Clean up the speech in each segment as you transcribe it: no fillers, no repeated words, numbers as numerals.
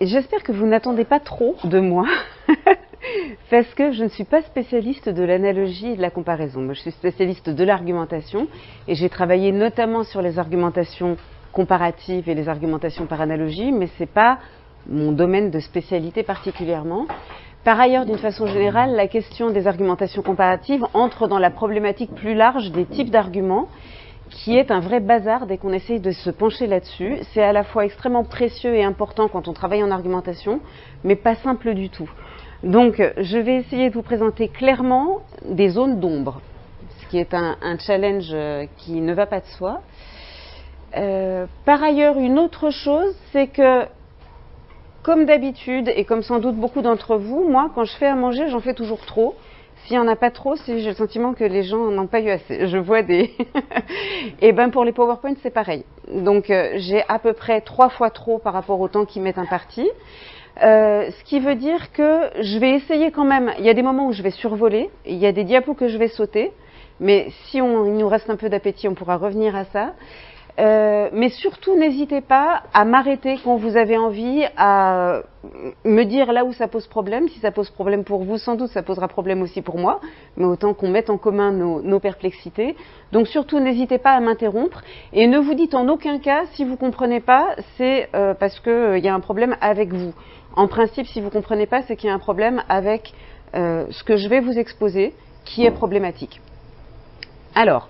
J'espère que vous n'attendez pas trop de moi, parce que je ne suis pas spécialiste de l'analogie et de la comparaison. Moi, je suis spécialiste de l'argumentation, et j'ai travaillé notamment sur les argumentations comparatives et les argumentations par analogie, mais ce n'est pas mon domaine de spécialité particulièrement. Par ailleurs, d'une façon générale, la question des argumentations comparatives entre dans la problématique plus large des types d'arguments, qui est un vrai bazar dès qu'on essaye de se pencher là-dessus. C'est à la fois extrêmement précieux et important quand on travaille en argumentation, mais pas simple du tout. Donc, je vais essayer de vous présenter clairement des zones d'ombre, ce qui est un challenge qui ne va pas de soi. Par ailleurs, une autre chose, c'est que, comme d'habitude, et comme sans doute beaucoup d'entre vous, moi, quand je fais à manger, j'en fais toujours trop. S'il n'y en a pas trop, j'ai le sentiment que les gens n'en ont pas eu assez. Je vois des... Et ben pour les PowerPoint, c'est pareil. Donc j'ai à peu près 3 fois trop par rapport au temps qu'ils mettent imparti. Ce qui veut dire que je vais essayer quand même. Il y a des moments où je vais survoler, il y a des diapos que je vais sauter, mais si il nous reste un peu d'appétit, on pourra revenir à ça. Mais surtout, n'hésitez pas à m'arrêter quand vous avez envie, à me dire là où ça pose problème. Si ça pose problème pour vous, sans doute ça posera problème aussi pour moi, mais autant qu'on mette en commun nos perplexités. Donc surtout, n'hésitez pas à m'interrompre et ne vous dites en aucun cas, si vous ne comprenez pas, c'est parce qu'il y a un problème avec vous. En principe, si vous ne comprenez pas, c'est qu'il y a un problème avec ce que je vais vous exposer, qui est problématique. Alors,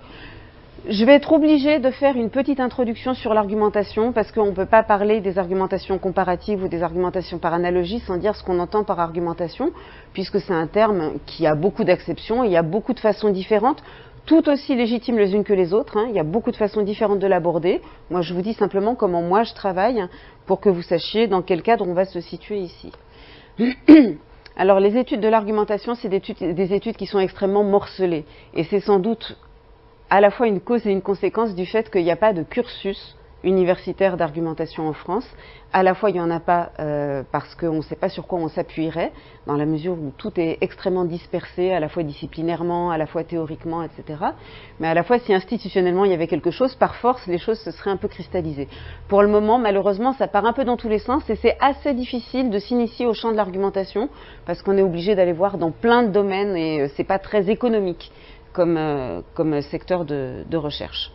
je vais être obligée de faire une petite introduction sur l'argumentation parce qu'on ne peut pas parler des argumentations comparatives ou des argumentations par analogie sans dire ce qu'on entend par argumentation, puisque c'est un terme qui a beaucoup d'acceptions, il y a beaucoup de façons différentes, tout aussi légitimes les unes que les autres, hein. Il y a beaucoup de façons différentes de l'aborder. Moi, je vous dis simplement comment moi je travaille pour que vous sachiez dans quel cadre on va se situer ici. Alors, les études de l'argumentation, c'est des études qui sont extrêmement morcelées, et c'est sans doute à la fois une cause et une conséquence du fait qu'il n'y a pas de cursus universitaire d'argumentation en France. À la fois, il n'y en a pas parce qu'on ne sait pas sur quoi on s'appuierait, dans la mesure où tout est extrêmement dispersé, à la fois disciplinairement, à la fois théoriquement, etc. Mais à la fois, si institutionnellement il y avait quelque chose, par force, les choses se seraient un peu cristallisées. Pour le moment, malheureusement, ça part un peu dans tous les sens et c'est assez difficile de s'initier au champ de l'argumentation parce qu'on est obligé d'aller voir dans plein de domaines et c'est pas très économique comme secteur de recherche.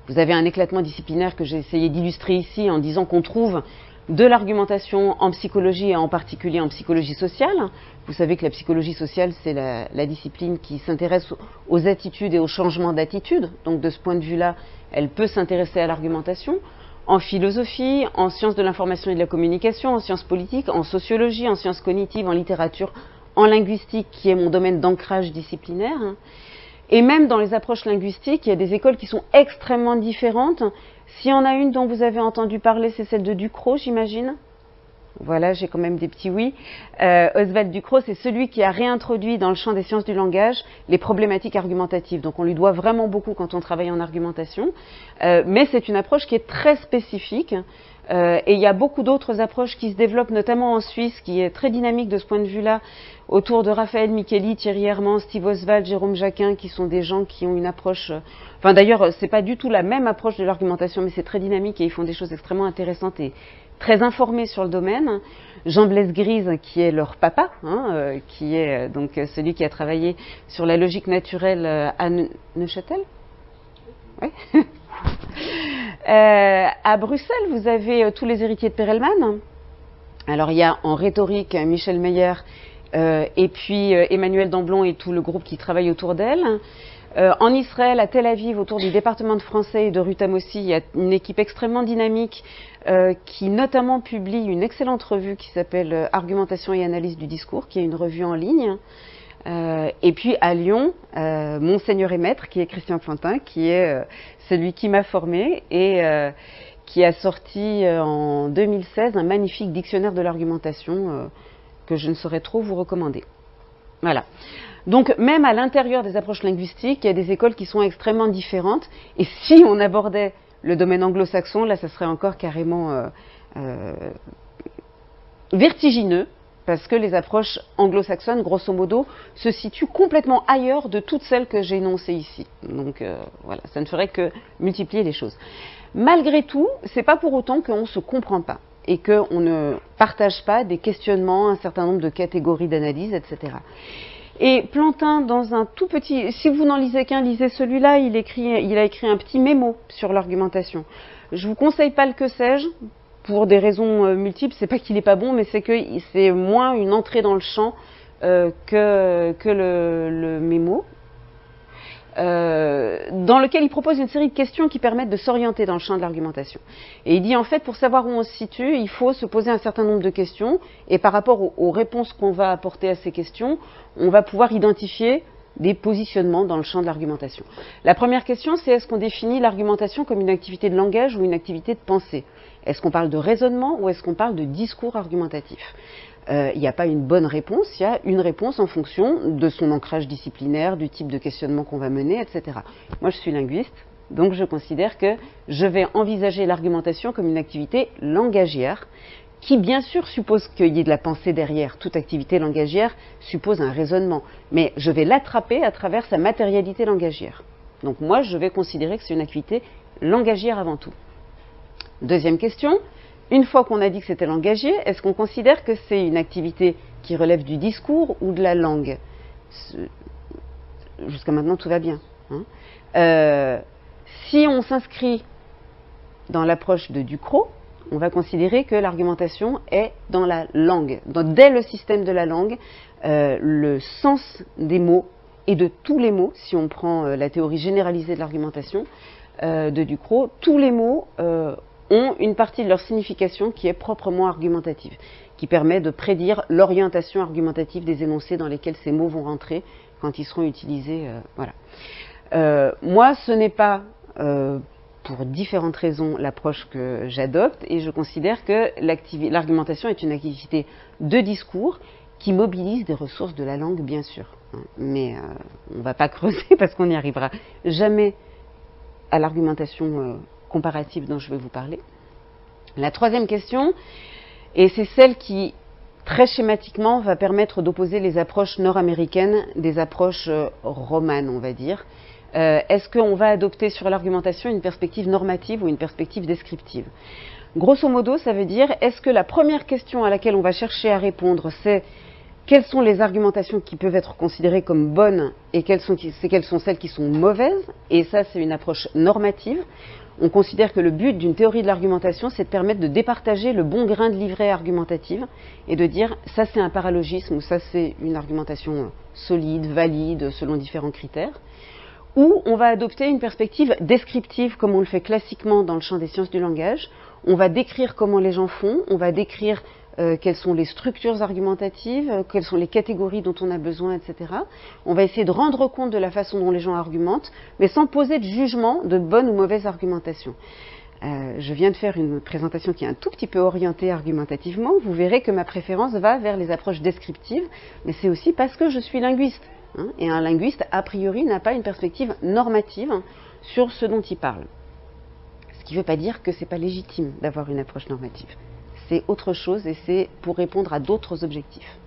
Vous avez un éclatement disciplinaire que j'ai essayé d'illustrer ici en disant qu'on trouve de l'argumentation en psychologie et en particulier en psychologie sociale. Vous savez que la psychologie sociale, c'est la discipline qui s'intéresse aux attitudes et aux changements d'attitude. Donc de ce point de vue-là, elle peut s'intéresser à l'argumentation. En philosophie, en sciences de l'information et de la communication, en sciences politiques, en sociologie, en sciences cognitives, en littérature, en linguistique, qui est mon domaine d'ancrage disciplinaire. Et même dans les approches linguistiques, il y a des écoles qui sont extrêmement différentes. S'il y en a une dont vous avez entendu parler, c'est celle de Ducrot, j'imagine. Voilà, j'ai quand même des petits oui. Oswald Ducrot, c'est celui qui a réintroduit dans le champ des sciences du langage les problématiques argumentatives. Donc on lui doit vraiment beaucoup quand on travaille en argumentation. Mais c'est une approche qui est très spécifique. Et il y a beaucoup d'autres approches qui se développent, notamment en Suisse, qui est très dynamique de ce point de vue-là, autour de Raphaël Micheli, Thierry Herman, Steve Oswald, Jérôme Jacquin, qui sont des gens qui ont une approche... Enfin d'ailleurs, c'est pas du tout la même approche de l'argumentation, mais c'est très dynamique et ils font des choses extrêmement intéressantes et très informés sur le domaine. Jean Blaise Grise, qui est leur papa, qui est donc celui qui a travaillé sur la logique naturelle à Neuchâtel. Oui. À Bruxelles, vous avez tous les héritiers de Perelman. Alors il y a en rhétorique Michel Meyer et puis Emmanuel Damblon et tout le groupe qui travaille autour d'elle. En Israël, à Tel Aviv, autour du département de français et de Ruth Amossi, il y a une équipe extrêmement dynamique qui notamment publie une excellente revue qui s'appelle Argumentation et analyse du discours, qui est une revue en ligne. Et puis à Lyon, mon seigneur et maître, qui est Christian Plantin, qui est celui qui m'a formé et qui a sorti en 2016 un magnifique dictionnaire de l'argumentation que je ne saurais trop vous recommander. Voilà. Donc même à l'intérieur des approches linguistiques, il y a des écoles qui sont extrêmement différentes. Et si on abordait le domaine anglo-saxon, là, ça serait encore carrément vertigineux. Parce que les approches anglo-saxonnes, grosso modo, se situent complètement ailleurs de toutes celles que j'ai énoncées ici. Donc voilà, ça ne ferait que multiplier les choses. Malgré tout, c'est pas pour autant qu'on ne se comprend pas et qu'on ne partage pas des questionnements, un certain nombre de catégories d'analyse, etc. Et Plantin, dans un tout petit... Si vous n'en lisez qu'un, lisez celui-là, il a écrit un petit mémo sur l'argumentation. Je vous conseille pas le que sais-je, pour des raisons multiples. C'est pas qu'il n'est pas bon, mais c'est que c'est moins une entrée dans le champ que le mémo. Dans lequel il propose une série de questions qui permettent de s'orienter dans le champ de l'argumentation. Et il dit en fait, pour savoir où on se situe, il faut se poser un certain nombre de questions, et par rapport aux réponses qu'on va apporter à ces questions, on va pouvoir identifier des positionnements dans le champ de l'argumentation. La première question, c'est est-ce qu'on définit l'argumentation comme une activité de langage ou une activité de pensée? Est-ce qu'on parle de raisonnement ou est-ce qu'on parle de discours argumentatif? Il n'y a pas une bonne réponse, il y a une réponse en fonction de son ancrage disciplinaire, du type de questionnement qu'on va mener, etc. Moi, je suis linguiste, donc je considère que je vais envisager l'argumentation comme une activité langagière, qui bien sûr suppose qu'il y ait de la pensée derrière. Toute activité langagière suppose un raisonnement, mais je vais l'attraper à travers sa matérialité langagière. Donc moi, je vais considérer que c'est une activité langagière avant tout. Deuxième question. Une fois qu'on a dit que c'était langagier, est-ce qu'on considère que c'est une activité qui relève du discours ou de la langue? Jusqu'à maintenant, tout va bien. Si on s'inscrit dans l'approche de Ducrot, on va considérer que l'argumentation est dans la langue. Dès le système de la langue, le sens des mots et de tous les mots, si on prend la théorie généralisée de l'argumentation de Ducrot, tous les mots ont une partie de leur signification qui est proprement argumentative, qui permet de prédire l'orientation argumentative des énoncés dans lesquels ces mots vont rentrer quand ils seront utilisés. Voilà. Moi, ce n'est pas, pour différentes raisons, l'approche que j'adopte, et je considère que l'argumentation est une activité de discours qui mobilise des ressources de la langue, bien sûr. Mais on ne va pas creuser parce qu'on n'y arrivera jamais à l'argumentation comparative dont je vais vous parler. La troisième question, et c'est celle qui, très schématiquement, va permettre d'opposer les approches nord-américaines des approches romanes, on va dire. Est-ce qu'on va adopter sur l'argumentation une perspective normative ou une perspective descriptive? Grosso modo, ça veut dire, est-ce que la première question à laquelle on va chercher à répondre, c'est quelles sont les argumentations qui peuvent être considérées comme bonnes et quelles sont celles qui sont mauvaises? Et ça, c'est une approche normative. On considère que le but d'une théorie de l'argumentation, c'est de permettre de départager le bon grain de livret argumentative et de dire ça c'est un paralogisme ou ça c'est une argumentation solide, valide, selon différents critères. Ou on va adopter une perspective descriptive comme on le fait classiquement dans le champ des sciences du langage. On va décrire comment les gens font, on va décrire quelles sont les structures argumentatives, quelles sont les catégories dont on a besoin, etc. On va essayer de rendre compte de la façon dont les gens argumentent, mais sans poser de jugement de bonne ou mauvaise argumentation. Je viens de faire une présentation qui est un tout petit peu orientée argumentativement. Vous verrez que ma préférence va vers les approches descriptives, mais c'est aussi parce que je suis linguiste. Et un linguiste, a priori, n'a pas une perspective normative sur ce dont il parle. Ce qui ne veut pas dire que ce n'est pas légitime d'avoir une approche normative. C'est autre chose et c'est pour répondre à d'autres objectifs.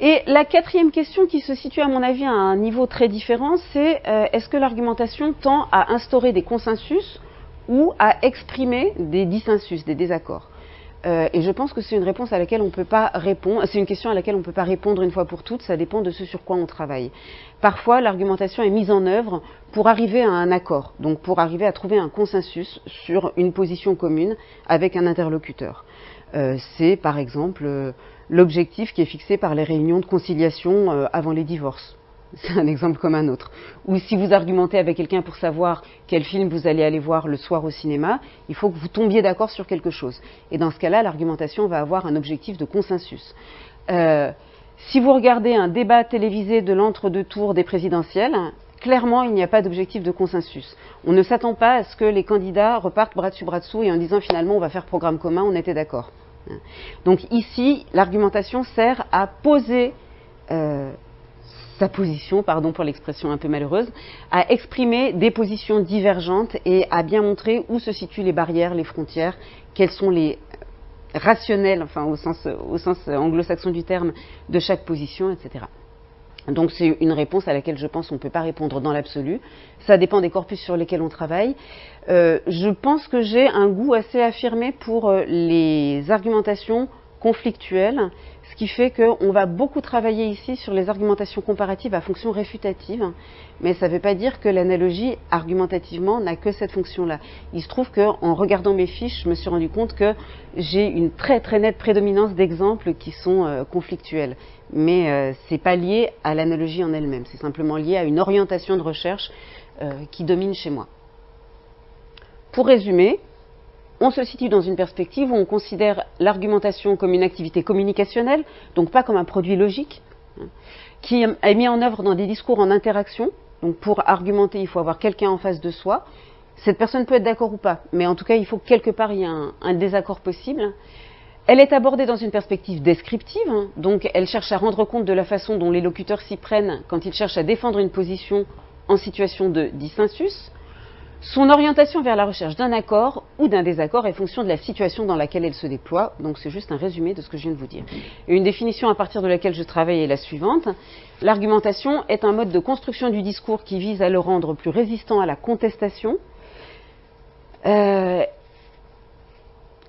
Et la quatrième question qui se situe à mon avis à un niveau très différent, c'est est-ce que l'argumentation tend à instaurer des consensus ou à exprimer des dissensus, des désaccords? Et je pense que c'est une réponse à laquelle on peut pas répondre, c'est une question à laquelle on ne peut pas répondre une fois pour toutes, ça dépend de ce sur quoi on travaille. Parfois, l'argumentation est mise en œuvre pour arriver à un accord, donc pour arriver à trouver un consensus sur une position commune avec un interlocuteur. C'est par exemple l'objectif qui est fixé par les réunions de conciliation avant les divorces. C'est un exemple comme un autre. Ou si vous argumentez avec quelqu'un pour savoir quel film vous allez aller voir le soir au cinéma, il faut que vous tombiez d'accord sur quelque chose. Et dans ce cas-là, l'argumentation va avoir un objectif de consensus. Si vous regardez un débat télévisé de l'entre-deux tours des présidentielles, clairement, il n'y a pas d'objectif de consensus. On ne s'attend pas à ce que les candidats repartent bras dessus bras dessous et en disant finalement on va faire programme commun, on était d'accord. Donc ici, l'argumentation sert à poser sa position, pardon pour l'expression un peu malheureuse, à exprimer des positions divergentes et à bien montrer où se situent les barrières, les frontières, quels sont les rationnels, enfin au sens anglo-saxon du terme, de chaque position, etc. Donc c'est une réponse à laquelle je pense qu'on ne peut pas répondre dans l'absolu. Ça dépend des corpus sur lesquels on travaille. Je pense que j'ai un goût assez affirmé pour les argumentations conflictuelles, ce qui fait qu'on va beaucoup travailler ici sur les argumentations comparatives à fonction réfutative, mais ça ne veut pas dire que l'analogie, argumentativement, n'a que cette fonction-là. Il se trouve qu'en regardant mes fiches, je me suis rendu compte que j'ai une très très nette prédominance d'exemples qui sont conflictuels. Mais ce n'est pas lié à l'analogie en elle-même, c'est simplement lié à une orientation de recherche qui domine chez moi. Pour résumer, on se situe dans une perspective où on considère l'argumentation comme une activité communicationnelle, donc pas comme un produit logique, qui est mis en œuvre dans des discours en interaction. Donc pour argumenter, il faut avoir quelqu'un en face de soi. Cette personne peut être d'accord ou pas, mais en tout cas, il faut que quelque part il y ait un désaccord possible. Elle est abordée dans une perspective descriptive, donc elle cherche à rendre compte de la façon dont les locuteurs s'y prennent quand ils cherchent à défendre une position en situation de dissensus. Son orientation vers la recherche d'un accord ou d'un désaccord est fonction de la situation dans laquelle elle se déploie, donc c'est juste un résumé de ce que je viens de vous dire. Et une définition à partir de laquelle je travaille est la suivante. L'argumentation est un mode de construction du discours qui vise à le rendre plus résistant à la contestation.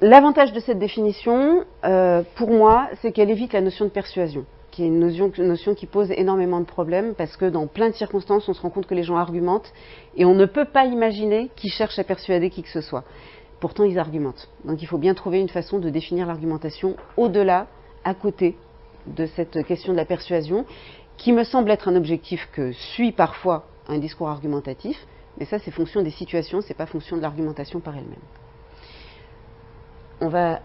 L'avantage de cette définition, pour moi, c'est qu'elle évite la notion de persuasion, qui est une notion qui pose énormément de problèmes, parce que dans plein de circonstances, on se rend compte que les gens argumentent, et on ne peut pas imaginer qu'ils cherchent à persuader qui que ce soit. Pourtant, ils argumentent. Donc il faut bien trouver une façon de définir l'argumentation au-delà, à côté de cette question de la persuasion, qui me semble être un objectif que suit parfois un discours argumentatif, mais ça c'est fonction des situations, c'est pas fonction de l'argumentation par elle-même. On va,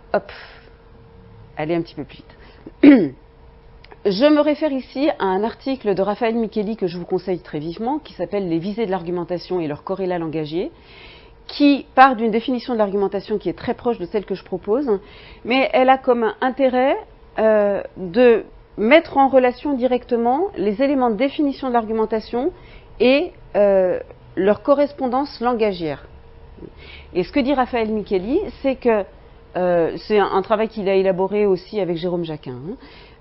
aller un petit peu plus vite. Je me réfère ici à un article de Raphaël Micheli que je vous conseille très vivement, qui s'appelle « Les visées de l'argumentation et leurs corrélats langagiers », qui part d'une définition de l'argumentation qui est très proche de celle que je propose, mais elle a comme intérêt de mettre en relation directement les éléments de définition de l'argumentation et leur correspondance langagière. Et ce que dit Raphaël Micheli, c'est que c'est un travail qu'il a élaboré aussi avec Jérôme Jacquin,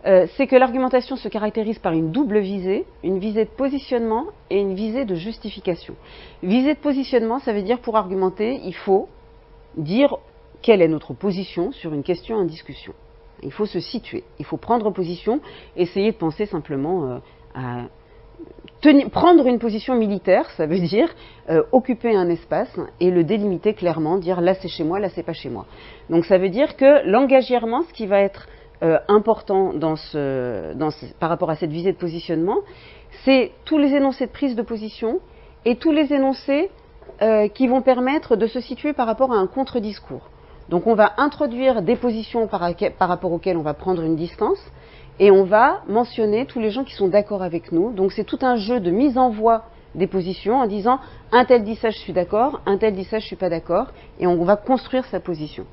c'est que l'argumentation se caractérise par une double visée, une visée de positionnement et une visée de justification. Visée de positionnement, ça veut dire pour argumenter, il faut dire quelle est notre position sur une question en discussion. Il faut se situer, il faut prendre position, essayer de penser simplement à prendre une position militaire, ça veut dire occuper un espace et le délimiter clairement, dire là c'est chez moi, là c'est pas chez moi. Donc ça veut dire que langagièrement, ce qui va être important par rapport à cette visée de positionnement, c'est tous les énoncés de prise de position et tous les énoncés qui vont permettre de se situer par rapport à un contre-discours. Donc on va introduire des positions par rapport auxquelles on va prendre une distance, et on va mentionner tous les gens qui sont d'accord avec nous. Donc c'est tout un jeu de mise en voie des positions en disant un tel dit ça je suis d'accord, un tel dit ça je suis pas d'accord, et on va construire sa position.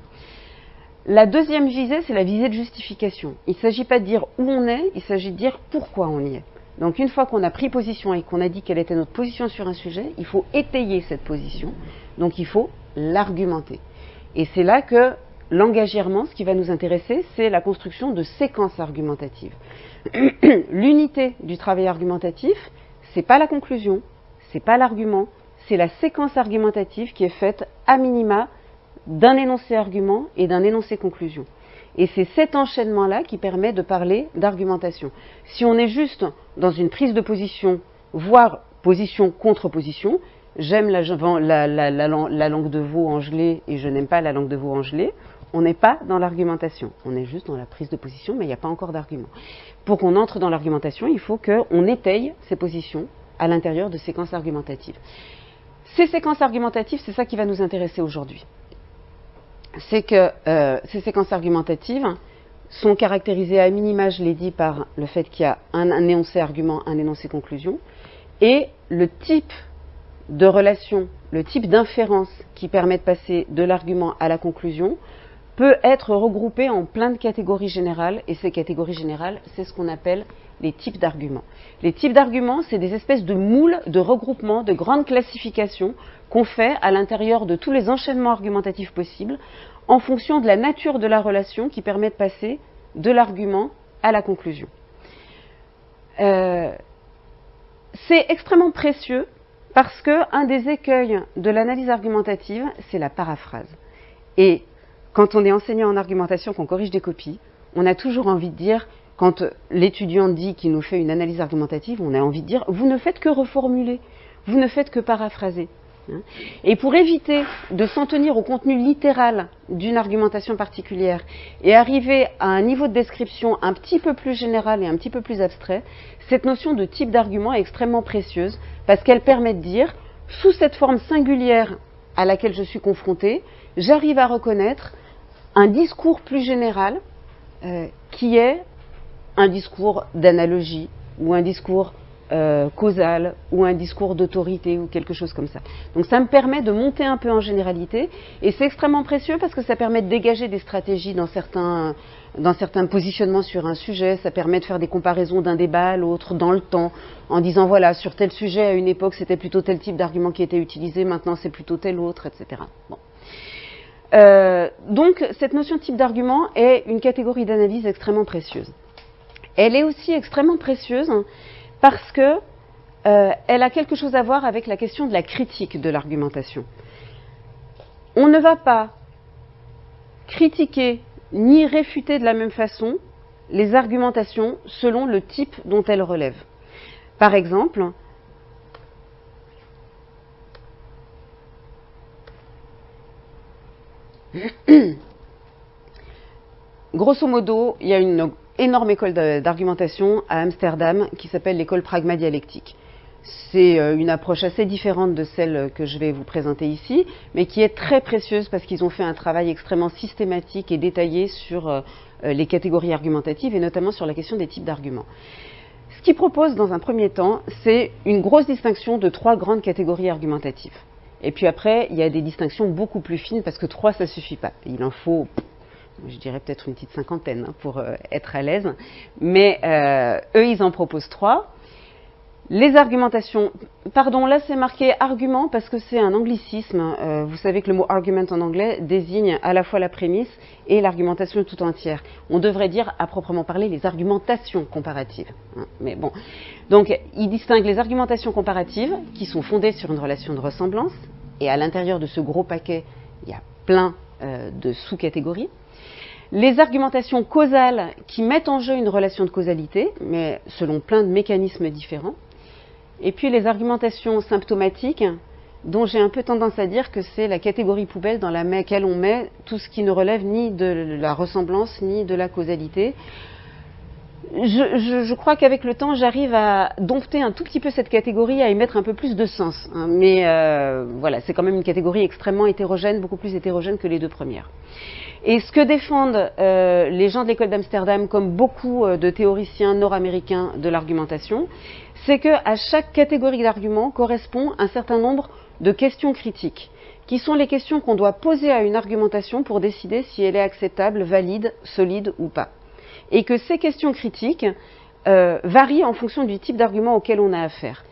La deuxième visée, c'est la visée de justification. Il ne s'agit pas de dire où on est, il s'agit de dire pourquoi on y est. Donc une fois qu'on a pris position et qu'on a dit quelle était notre position sur un sujet, il faut étayer cette position, donc il faut l'argumenter. Et c'est là que langagièrement, ce qui va nous intéresser, c'est la construction de séquences argumentatives. L'unité du travail argumentatif, c'est pas la conclusion, c'est pas l'argument, c'est la séquence argumentative qui est faite à minima d'un énoncé argument et d'un énoncé conclusion. Et c'est cet enchaînement-là qui permet de parler d'argumentation. Si on est juste dans une prise de position, voire position contre position, j'aime la langue de veau en gelée et je n'aime pas la langue de veau en gelée, on n'est pas dans l'argumentation, on est juste dans la prise de position, mais il n'y a pas encore d'argument. Pour qu'on entre dans l'argumentation, il faut qu'on étaye ces positions à l'intérieur de séquences argumentatives. Ces séquences argumentatives, c'est ça qui va nous intéresser aujourd'hui. C'est que ces séquences argumentatives sont caractérisées à minima, je l'ai dit, par le fait qu'il y a un énoncé argument, un énoncé conclusion, et le type de relation, le type d'inférence qui permet de passer de l'argument à la conclusion peut être regroupé en plein de catégories générales, et ces catégories générales, c'est ce qu'on appelle les types d'arguments. Les types d'arguments, c'est des espèces de moules, de regroupements, de grandes classifications qu'on fait à l'intérieur de tous les enchaînements argumentatifs possibles, en fonction de la nature de la relation qui permet de passer de l'argument à la conclusion. C'est extrêmement précieux parce qu'un des écueils de l'analyse argumentative, c'est la paraphrase. Et quand on est enseignant en argumentation, qu'on corrige des copies, on a toujours envie de dire, quand l'étudiant dit qu'il nous fait une analyse argumentative, on a envie de dire, vous ne faites que reformuler, vous ne faites que paraphraser. Et pour éviter de s'en tenir au contenu littéral d'une argumentation particulière et arriver à un niveau de description un petit peu plus général et un petit peu plus abstrait, cette notion de type d'argument est extrêmement précieuse parce qu'elle permet de dire, sous cette forme singulière à laquelle je suis confrontée, j'arrive à reconnaître un discours plus général qui est un discours d'analogie ou un discours causal ou un discours d'autorité ou quelque chose comme ça. Donc ça me permet de monter un peu en généralité et c'est extrêmement précieux parce que ça permet de dégager des stratégies dans certains positionnements sur un sujet, ça permet de faire des comparaisons d'un débat à l'autre dans le temps en disant voilà sur tel sujet à une époque c'était plutôt tel type d'argument qui était utilisé, maintenant c'est plutôt tel autre, etc. Bon. Donc cette notion de type d'argument est une catégorie d'analyse extrêmement précieuse. Elle est aussi extrêmement précieuse parce que elle a quelque chose à voir avec la question de la critique de l'argumentation. On ne va pas critiquer ni réfuter de la même façon les argumentations selon le type dont elles relèvent. Par exemple, grosso modo, il y a une énorme école d'argumentation à Amsterdam qui s'appelle l'école pragma-dialectique. C'est une approche assez différente de celle que je vais vous présenter ici, mais qui est très précieuse parce qu'ils ont fait un travail extrêmement systématique et détaillé sur les catégories argumentatives et notamment sur la question des types d'arguments. Ce qu'ils proposent dans un premier temps, c'est une grosse distinction de 3 grandes catégories argumentatives. Et puis après, il y a des distinctions beaucoup plus fines parce que 3, ça ne suffit pas. Il en faut, je dirais peut-être une petite cinquantaine pour être à l'aise. Mais eux, ils en proposent 3. Les argumentations, pardon, là c'est marqué argument parce que c'est un anglicisme. Vous savez que le mot argument en anglais désigne à la fois la prémisse et l'argumentation tout entière. On devrait dire à proprement parler les argumentations comparatives. Mais bon, donc ils distinguent les argumentations comparatives qui sont fondées sur une relation de ressemblance et à l'intérieur de ce gros paquet, il y a plein de sous-catégories. Les argumentations causales qui mettent en jeu une relation de causalité, mais selon plein de mécanismes différents. Et puis les argumentations symptomatiques, dont j'ai un peu tendance à dire que c'est la catégorie poubelle dans laquelle on met tout ce qui ne relève ni de la ressemblance ni de la causalité. Je crois qu'avec le temps, j'arrive à dompter un tout petit peu cette catégorie, à y mettre un peu plus de sens. Mais voilà, c'est quand même une catégorie extrêmement hétérogène, beaucoup plus hétérogène que les 2 premières. Et ce que défendent les gens de l'école d'Amsterdam, comme beaucoup de théoriciens nord-américains de l'argumentation, c'est qu'à chaque catégorie d'arguments correspond un certain nombre de questions critiques, qui sont les questions qu'on doit poser à une argumentation pour décider si elle est acceptable, valide, solide ou pas. Et que ces questions critiques varient en fonction du type d'argument auquel on a affaire.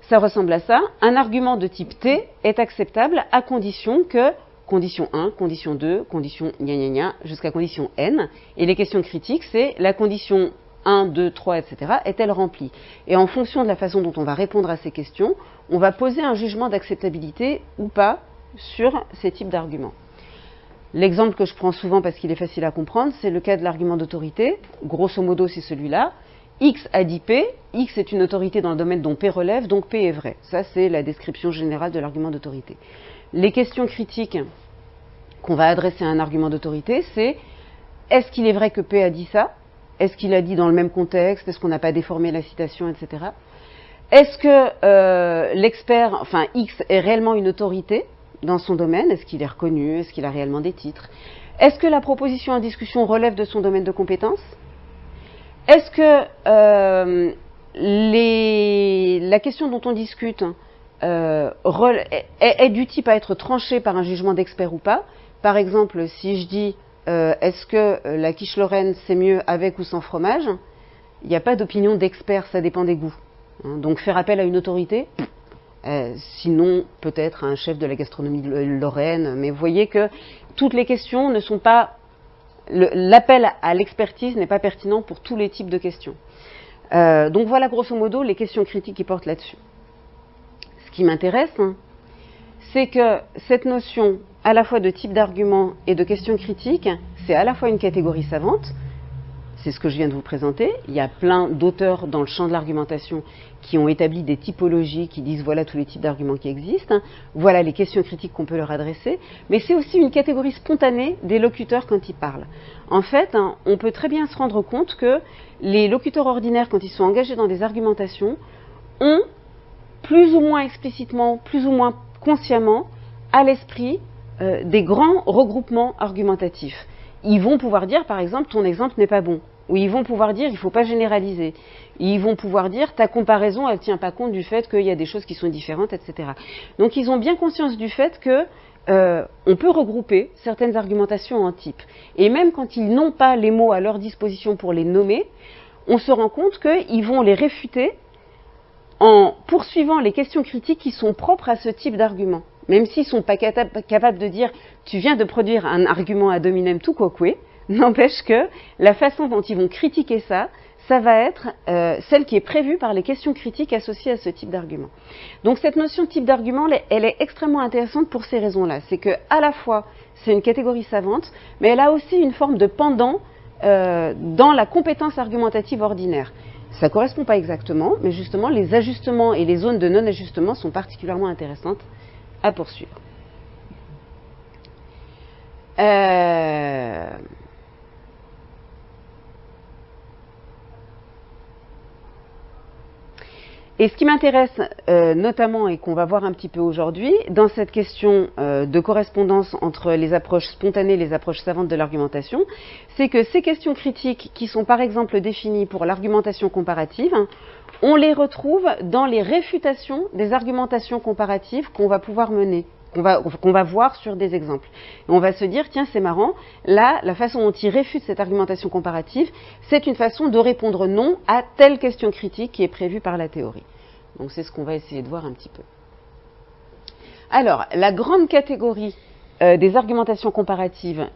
Ça ressemble à ça. Un argument de type T est acceptable à condition que condition 1, condition 2, condition gna gna gna, jusqu'à condition N. Et les questions critiques, c'est la condition 1, 2, 3, etc. est-elle remplie? Et en fonction de la façon dont on va répondre à ces questions, on va poser un jugement d'acceptabilité ou pas sur ces types d'arguments. L'exemple que je prends souvent parce qu'il est facile à comprendre, c'est le cas de l'argument d'autorité. Grosso modo, c'est celui-là. X a dit P, X est une autorité dans le domaine dont P relève, donc P est vrai. Ça, c'est la description générale de l'argument d'autorité. Les questions critiques qu'on va adresser à un argument d'autorité, c'est est-ce qu'il est vrai que P a dit ça? Est-ce qu'il a dit dans le même contexte? Est-ce qu'on n'a pas déformé la citation, etc. Est-ce que l'expert, enfin X, est réellement une autorité dans son domaine? Est-ce qu'il est reconnu? Est-ce qu'il a réellement des titres? Est-ce que la proposition en discussion relève de son domaine de compétence? Est-ce que la question dont on discute est du type à être tranchée par un jugement d'expert ou pas? Par exemple, si je dis est-ce que la quiche Lorraine c'est mieux avec ou sans fromage? Il n'y a pas d'opinion d'expert, ça dépend des goûts. Donc faire appel à une autorité, sinon peut-être à un chef de la gastronomie lorraine, mais vous voyez que toutes les questions ne sont pas... L'appel à l'expertise n'est pas pertinent pour tous les types de questions. Donc voilà grosso modo les questions critiques qui portent là-dessus. Ce qui m'intéresse, c'est que cette notion à la fois de type d'argument et de question critique, c'est à la fois une catégorie savante, c'est ce que je viens de vous présenter. Il y a plein d'auteurs dans le champ de l'argumentation qui ont établi des typologies, qui disent voilà tous les types d'arguments qui existent, voilà les questions critiques qu'on peut leur adresser, mais c'est aussi une catégorie spontanée des locuteurs quand ils parlent. En fait, on peut très bien se rendre compte que les locuteurs ordinaires, quand ils sont engagés dans des argumentations, ont plus ou moins explicitement, plus ou moins consciemment, à l'esprit des grands regroupements argumentatifs. Ils vont pouvoir dire, par exemple, ton exemple n'est pas bon. Ou ils vont pouvoir dire, il ne faut pas généraliser. Ils vont pouvoir dire, ta comparaison, elle ne tient pas compte du fait qu'il y a des choses qui sont différentes, etc. Donc ils ont bien conscience du fait que on peut regrouper certaines argumentations en types. Et même quand ils n'ont pas les mots à leur disposition pour les nommer, on se rend compte qu'ils vont les réfuter en poursuivant les questions critiques qui sont propres à ce type d'argument. Même s'ils ne sont pas capables de dire « tu viens de produire un argument ad hominem tout quoque », n'empêche que la façon dont ils vont critiquer ça, ça va être celle qui est prévue par les questions critiques associées à ce type d'argument. Donc cette notion de type d'argument, elle est extrêmement intéressante pour ces raisons-là. C'est qu'à la fois, c'est une catégorie savante, mais elle a aussi une forme de pendant dans la compétence argumentative ordinaire. Ça ne correspond pas exactement, mais justement, les ajustements et les zones de non-ajustement sont particulièrement intéressantes à poursuivre. Et ce qui m'intéresse notamment et qu'on va voir un petit peu aujourd'hui, dans cette question de correspondance entre les approches spontanées et les approches savantes de l'argumentation, c'est que ces questions critiques qui sont par exemple définies pour l'argumentation comparative, on les retrouve dans les réfutations des argumentations comparatives qu'on va pouvoir mener, qu'on va voir sur des exemples. Et on va se dire, tiens, c'est marrant, là, la façon dont il réfute cette argumentation comparative, c'est une façon de répondre non à telle question critique qui est prévue par la théorie. Donc c'est ce qu'on va essayer de voir un petit peu. Alors, la grande catégorie des argumentations comparatives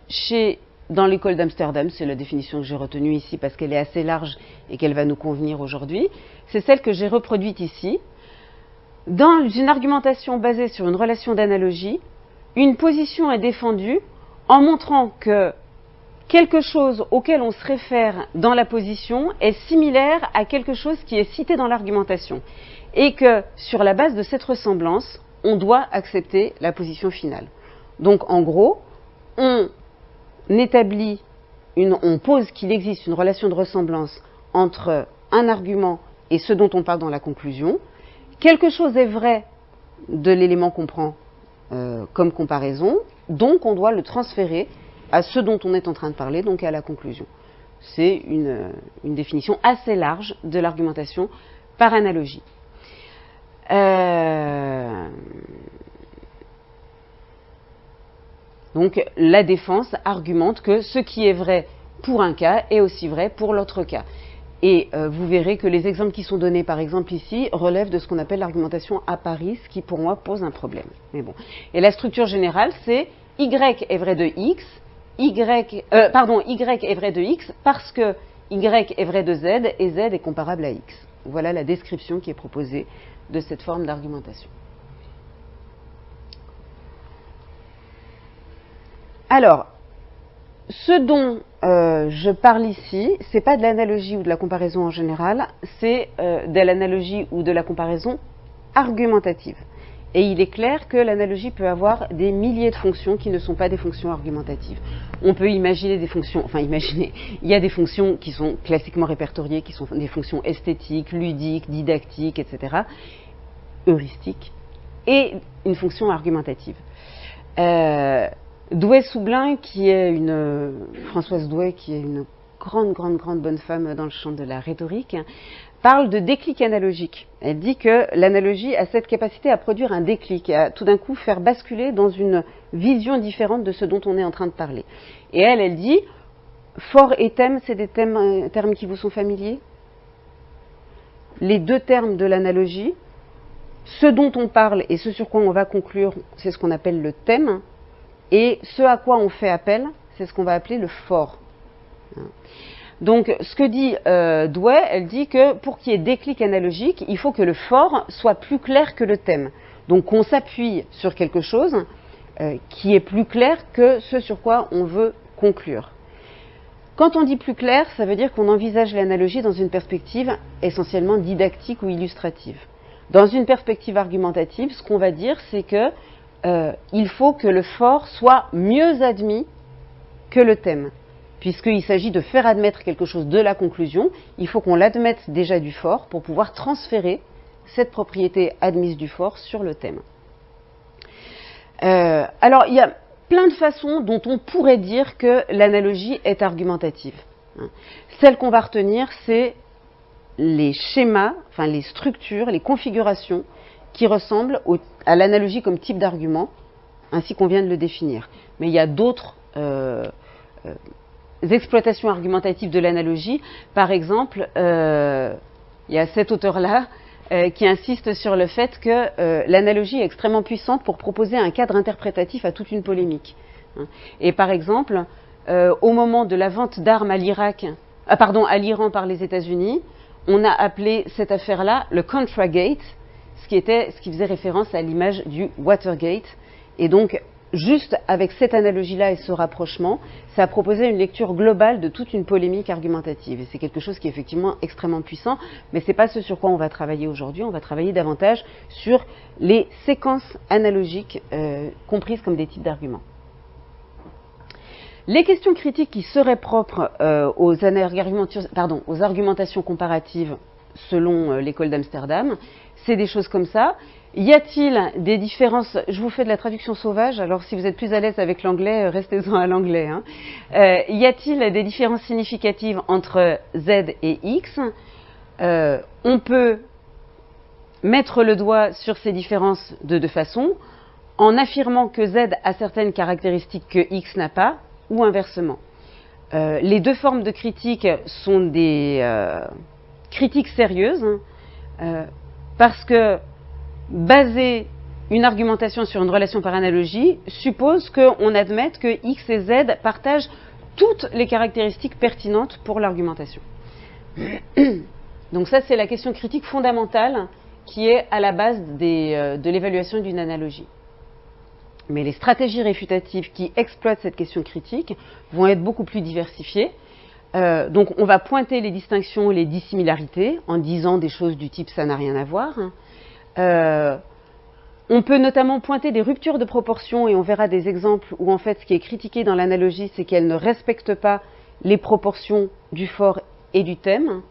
dans l'école d'Amsterdam, c'est la définition que j'ai retenue ici parce qu'elle est assez large et qu'elle va nous convenir aujourd'hui, c'est celle que j'ai reproduite ici. Dans une argumentation basée sur une relation d'analogie, une position est défendue en montrant que quelque chose auquel on se réfère dans la position est similaire à quelque chose qui est cité dans l'argumentation et que sur la base de cette ressemblance, on doit accepter la position finale. Donc en gros, on pose qu'il existe une relation de ressemblance entre un argument et ce dont on parle dans la conclusion. Quelque chose est vrai de l'élément qu'on prend comme comparaison, donc on doit le transférer à ce dont on est en train de parler, donc à la conclusion. C'est une définition assez large de l'argumentation par analogie. Donc la défense argumente que ce qui est vrai pour un cas est aussi vrai pour l'autre cas. Et vous verrez que les exemples qui sont donnés, par exemple ici, relèvent de ce qu'on appelle l'argumentation à Paris, ce qui pour moi pose un problème. Mais bon. Et la structure générale, c'est Y est vrai de X, Y est vrai de X parce que Y est vrai de Z et Z est comparable à X. Voilà la description qui est proposée de cette forme d'argumentation. Alors, ce dont je parle ici, ce n'est pas de l'analogie ou de la comparaison en général, c'est de l'analogie ou de la comparaison argumentative. Et il est clair que l'analogie peut avoir des milliers de fonctions qui ne sont pas des fonctions argumentatives. On peut imaginer des fonctions, il y a des fonctions qui sont classiquement répertoriées, qui sont des fonctions esthétiques, ludiques, didactiques, etc., heuristiques, et une fonction argumentative. Douai-Soublin, Françoise Douai, qui est une grande bonne femme dans le champ de la rhétorique, parle de déclic analogique. Elle dit que l'analogie a cette capacité à produire un déclic, à tout d'un coup faire basculer dans une vision différente de ce dont on est en train de parler. Et elle dit, for et thème, c'est des termes qui vous sont familiers? Les deux termes de l'analogie, ce dont on parle et ce sur quoi on va conclure, c'est ce qu'on appelle le thème. Et ce à quoi on fait appel, c'est ce qu'on va appeler le for. Donc, ce que dit Douai, elle dit que pour qu'il y ait déclic analogique, il faut que le fort soit plus clair que le thème. Donc, qu'on s'appuie sur quelque chose qui est plus clair que ce sur quoi on veut conclure. Quand on dit plus clair, ça veut dire qu'on envisage l'analogie dans une perspective essentiellement didactique ou illustrative. Dans une perspective argumentative, ce qu'on va dire, c'est que il faut que le fort soit mieux admis que le thème. Puisqu'il s'agit de faire admettre quelque chose de la conclusion, il faut qu'on l'admette déjà du fort pour pouvoir transférer cette propriété admise du fort sur le thème. Alors, il y a plein de façons dont on pourrait dire que l'analogie est argumentative. Celle qu'on va retenir, c'est les schémas, enfin les structures, les configurations qui ressemblent à l'analogie comme type d'argument, ainsi qu'on vient de le définir. Mais il y a d'autres exploitations argumentatives de l'analogie. Par exemple, il y a cet auteur-là qui insiste sur le fait que l'analogie est extrêmement puissante pour proposer un cadre interprétatif à toute une polémique. Et par exemple, au moment de la vente d'armes à à l'Iran par les États-Unis, on a appelé cette affaire-là le Contragate, ce qui faisait référence à l'image du Watergate. Et donc, juste avec cette analogie-là et ce rapprochement, ça a proposé une lecture globale de toute une polémique argumentative. Et c'est quelque chose qui est effectivement extrêmement puissant, mais ce n'est pas ce sur quoi on va travailler aujourd'hui. On va travailler davantage sur les séquences analogiques comprises comme des types d'arguments. Les questions critiques qui seraient propres aux argumentations comparatives selon l'école d'Amsterdam, c'est des choses comme ça. Y a-t-il des différences? Je vous fais de la traduction sauvage, alors si vous êtes plus à l'aise avec l'anglais, restez-en à l'anglais. Y a-t-il des différences significatives entre Z et X? On peut mettre le doigt sur ces différences de deux façons, en affirmant que Z a certaines caractéristiques que X n'a pas, ou inversement. Les deux formes de critique sont des critiques sérieuses, parce que baser une argumentation sur une relation par analogie suppose qu'on admette que X et Z partagent toutes les caractéristiques pertinentes pour l'argumentation. Donc ça, c'est la question critique fondamentale qui est à la base de l'évaluation d'une analogie. Mais les stratégies réfutatives qui exploitent cette question critique vont être beaucoup plus diversifiées. Donc on va pointer les distinctions, les dissimilarités, en disant des choses du type « ça n'a rien à voir ». On peut notamment pointer des ruptures de proportion, et on verra des exemples où en fait ce qui est critiqué dans l'analogie, c'est qu'elle ne respecte pas les proportions du fort et du thème.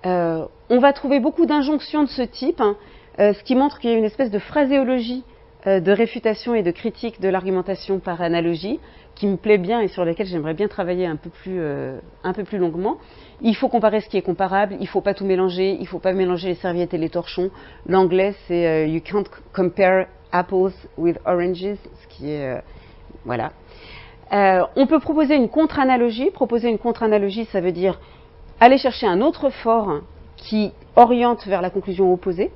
On va trouver beaucoup d'injonctions de ce type, ce qui montre qu'il y a une espèce de phraséologie de réfutation et de critique de l'argumentation par analogie, qui me plaît bien et sur laquelle j'aimerais bien travailler un peu plus longuement. Il faut comparer ce qui est comparable, il ne faut pas tout mélanger, il ne faut pas mélanger les serviettes et les torchons. L'anglais, c'est you can't compare apples with oranges, ce qui est... voilà. On peut proposer une contre-analogie. Proposer une contre-analogie, ça veut dire aller chercher un autre fort qui oriente vers la conclusion opposée.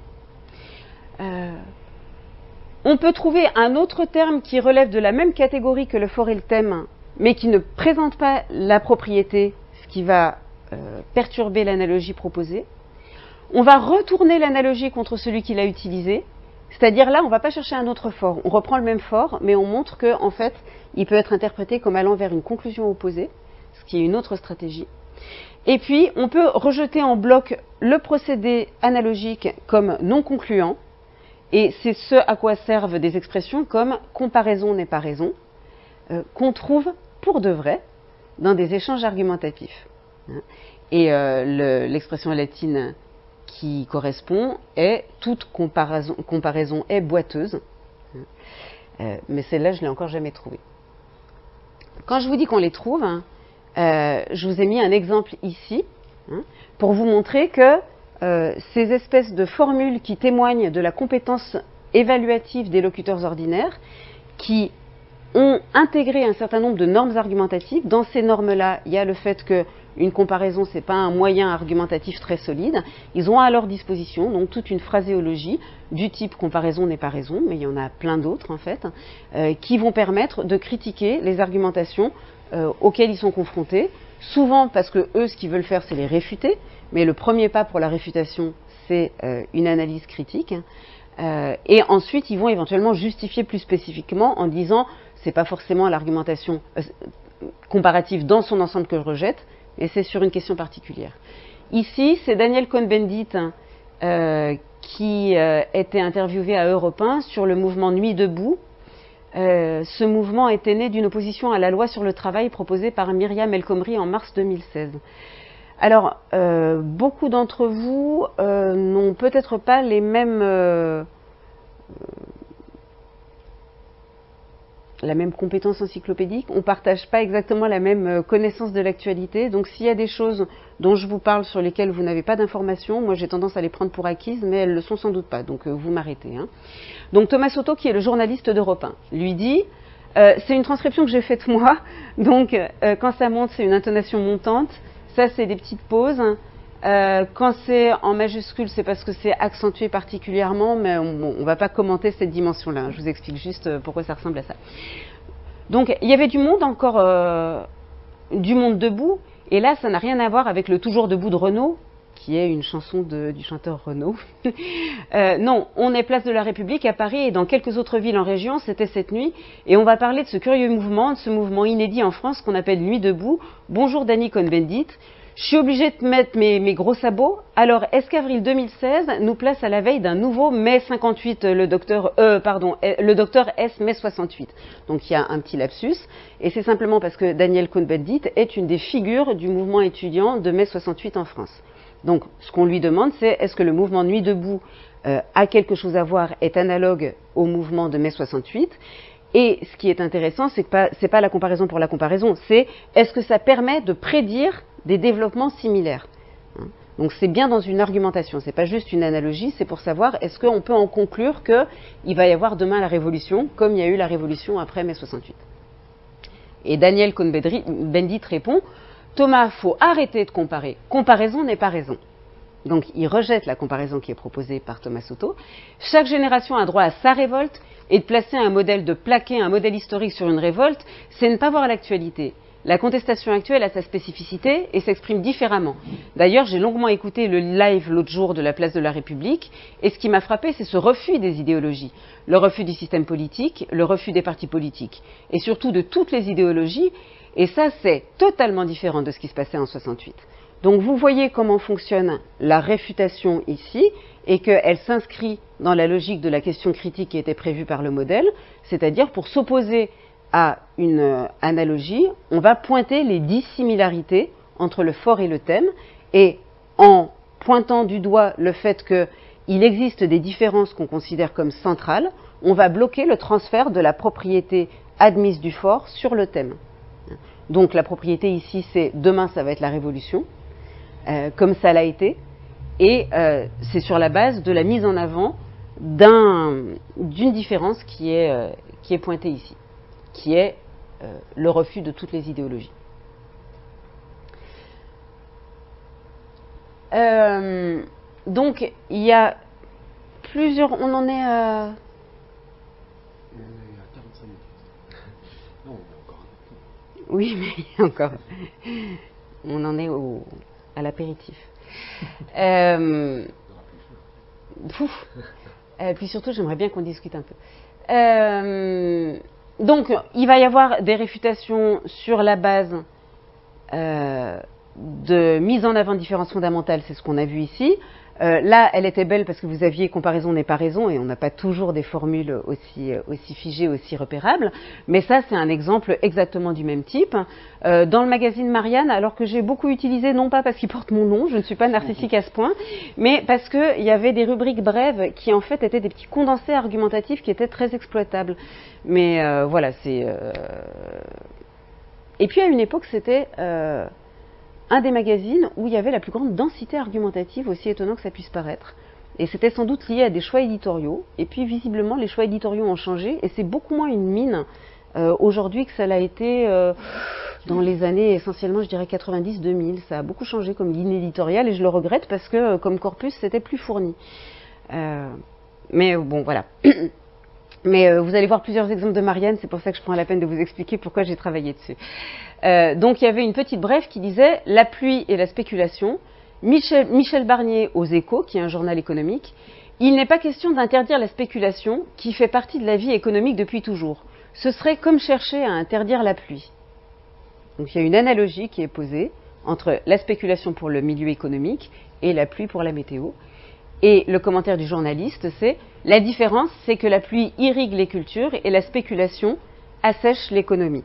On peut trouver un autre terme qui relève de la même catégorie que le fort et le thème, mais qui ne présente pas la propriété, ce qui va perturber l'analogie proposée. On va retourner l'analogie contre celui qui l'a utilisé, c'est-à-dire là, on ne va pas chercher un autre fort. On reprend le même fort, mais on montre qu'en fait, il peut être interprété comme allant vers une conclusion opposée, ce qui est une autre stratégie. Et puis, on peut rejeter en bloc le procédé analogique comme non concluant, et c'est ce à quoi servent des expressions comme « comparaison n'est pas raison », qu'on trouve pour de vrai dans des échanges argumentatifs. Et l'expression latine qui correspond est « toute comparaison est boiteuse », mais celle-là, je ne l'ai encore jamais trouvée. Quand je vous dis qu'on les trouve, je vous ai mis un exemple ici, pour vous montrer que ces espèces de formules qui témoignent de la compétence évaluative des locuteurs ordinaires, qui ont intégré un certain nombre de normes argumentatives. Dans ces normes-là, il y a le fait qu'une comparaison, ce n'est pas un moyen argumentatif très solide. Ils ont à leur disposition donc toute une phraséologie du type comparaison n'est pas raison, mais il y en a plein d'autres en fait, qui vont permettre de critiquer les argumentations auxquelles ils sont confrontés, souvent parce que eux, ce qu'ils veulent faire, c'est les réfuter, mais le premier pas pour la réfutation, c'est une analyse critique. Et ensuite, ils vont éventuellement justifier plus spécifiquement en disant c'est pas forcément l'argumentation comparative dans son ensemble que je rejette, mais c'est sur une question particulière. Ici, c'est Daniel Cohn-Bendit qui était interviewé à Europe 1 sur le mouvement Nuit debout. Ce mouvement était né d'une opposition à la loi sur le travail proposée par Myriam El Khomri en mars 2016. Alors, beaucoup d'entre vous n'ont peut-être pas les mêmes, la même compétence encyclopédique, on ne partage pas exactement la même connaissance de l'actualité, donc s'il y a des choses dont je vous parle sur lesquelles vous n'avez pas d'informations, moi j'ai tendance à les prendre pour acquises, mais elles ne le sont sans doute pas, donc vous m'arrêtez. Hein. Donc Thomas Soto, qui est le journaliste d'Europe 1, lui dit c'est une transcription que j'ai faite moi, donc quand ça monte, c'est une intonation montante, ça c'est des petites pauses. Quand c'est en majuscule, c'est parce que c'est accentué particulièrement, mais on ne va pas commenter cette dimension-là. Je vous explique juste pourquoi ça ressemble à ça. Donc, il y avait du monde encore, du monde debout, et là, ça n'a rien à voir avec le Toujours debout de Renaud, qui est une chanson du chanteur Renaud. Non, on est place de la République à Paris et dans quelques autres villes en région, c'était cette nuit, et on va parler de ce curieux mouvement, de ce mouvement inédit en France qu'on appelle Nuit debout. Bonjour Dany Cohn-Bendit. Je suis obligée de mettre mes gros sabots. Alors, est-ce qu'avril 2016 nous place à la veille d'un nouveau mai 58, le docteur S mai 68. Donc, il y a un petit lapsus. Et c'est simplement parce que Daniel Cohn-Bendit est une des figures du mouvement étudiant de mai 68 en France. Donc, ce qu'on lui demande, c'est est-ce que le mouvement Nuit debout a quelque chose à voir, est analogue au mouvement de mai 68 ? Et ce qui est intéressant, c'est que c'est pas la comparaison pour la comparaison, c'est est-ce que ça permet de prédire des développements similaires. Donc c'est bien dans une argumentation, c'est pas juste une analogie, c'est pour savoir est-ce qu'on peut en conclure qu'il va y avoir demain la révolution, comme il y a eu la révolution après mai 68. Et Daniel Cohn-Bendit répond, Thomas, faut arrêter de comparer, comparaison n'est pas raison. Donc il rejette la comparaison qui est proposée par Thomas Soto. Chaque génération a droit à sa révolte, et de placer de plaquer un modèle historique sur une révolte, c'est ne pas voir l'actualité. La contestation actuelle a sa spécificité et s'exprime différemment. D'ailleurs, j'ai longuement écouté le live l'autre jour de la place de la République, et ce qui m'a frappé, c'est ce refus des idéologies, le refus du système politique, le refus des partis politiques, et surtout de toutes les idéologies, et ça, c'est totalement différent de ce qui se passait en 68. Donc vous voyez comment fonctionne la réfutation ici, et qu'elle s'inscrit dans la logique de la question critique qui était prévue par le modèle, c'est-à-dire pour s'opposer à une analogie, on va pointer les dissimilarités entre le fort et le thème, et en pointant du doigt le fait qu'il existe des différences qu'on considère comme centrales, on va bloquer le transfert de la propriété admise du fort sur le thème. Donc la propriété ici, c'est demain ça va être la révolution, comme ça l'a été, et c'est sur la base de la mise en avant d'une différence qui est pointée ici, qui est le refus de toutes les idéologies. Donc, il y a plusieurs... On en est à... On est à 45 minutes. Non, on est encore un peu. Oui, mais il y a encore... On en est à l'apéritif. Puis surtout, j'aimerais bien qu'on discute un peu. Donc, il va y avoir des réfutations sur la base de mise en avant de différences fondamentales, c'est ce qu'on a vu ici. Là, elle était belle parce que vous aviez comparaison n'est pas raison, et on n'a pas toujours des formules aussi figées, aussi repérables. Mais ça, c'est un exemple exactement du même type. Dans le magazine Marianne, alors que j'ai beaucoup utilisé, non pas parce qu'il porte mon nom, je ne suis pas narcissique à ce point, mais parce qu'il y avait des rubriques brèves qui, en fait, étaient des petits condensés argumentatifs qui étaient très exploitables. Mais voilà, c'est... Et puis, à une époque, c'était... un des magazines où il y avait la plus grande densité argumentative, aussi étonnant que ça puisse paraître. Et c'était sans doute lié à des choix éditoriaux. Et puis, visiblement, les choix éditoriaux ont changé. Et c'est beaucoup moins une mine aujourd'hui que ça l'a été dans les années, essentiellement, je dirais 90-2000. Ça a beaucoup changé comme ligne éditoriale. Et je le regrette parce que, comme corpus, c'était plus fourni. Mais bon, voilà. Mais vous allez voir plusieurs exemples de Marianne, c'est pour ça que je prends la peine de vous expliquer pourquoi j'ai travaillé dessus. Donc il y avait une petite brève qui disait « La pluie et la spéculation ». Michel Barnier aux Échos, qui est un journal économique, « Il n'est pas question d'interdire la spéculation, qui fait partie de la vie économique depuis toujours. Ce serait comme chercher à interdire la pluie. » Donc il y a une analogie qui est posée entre la spéculation pour le milieu économique et la pluie pour la météo. Et le commentaire du journaliste, c'est « La différence, c'est que la pluie irrigue les cultures et la spéculation assèche l'économie. »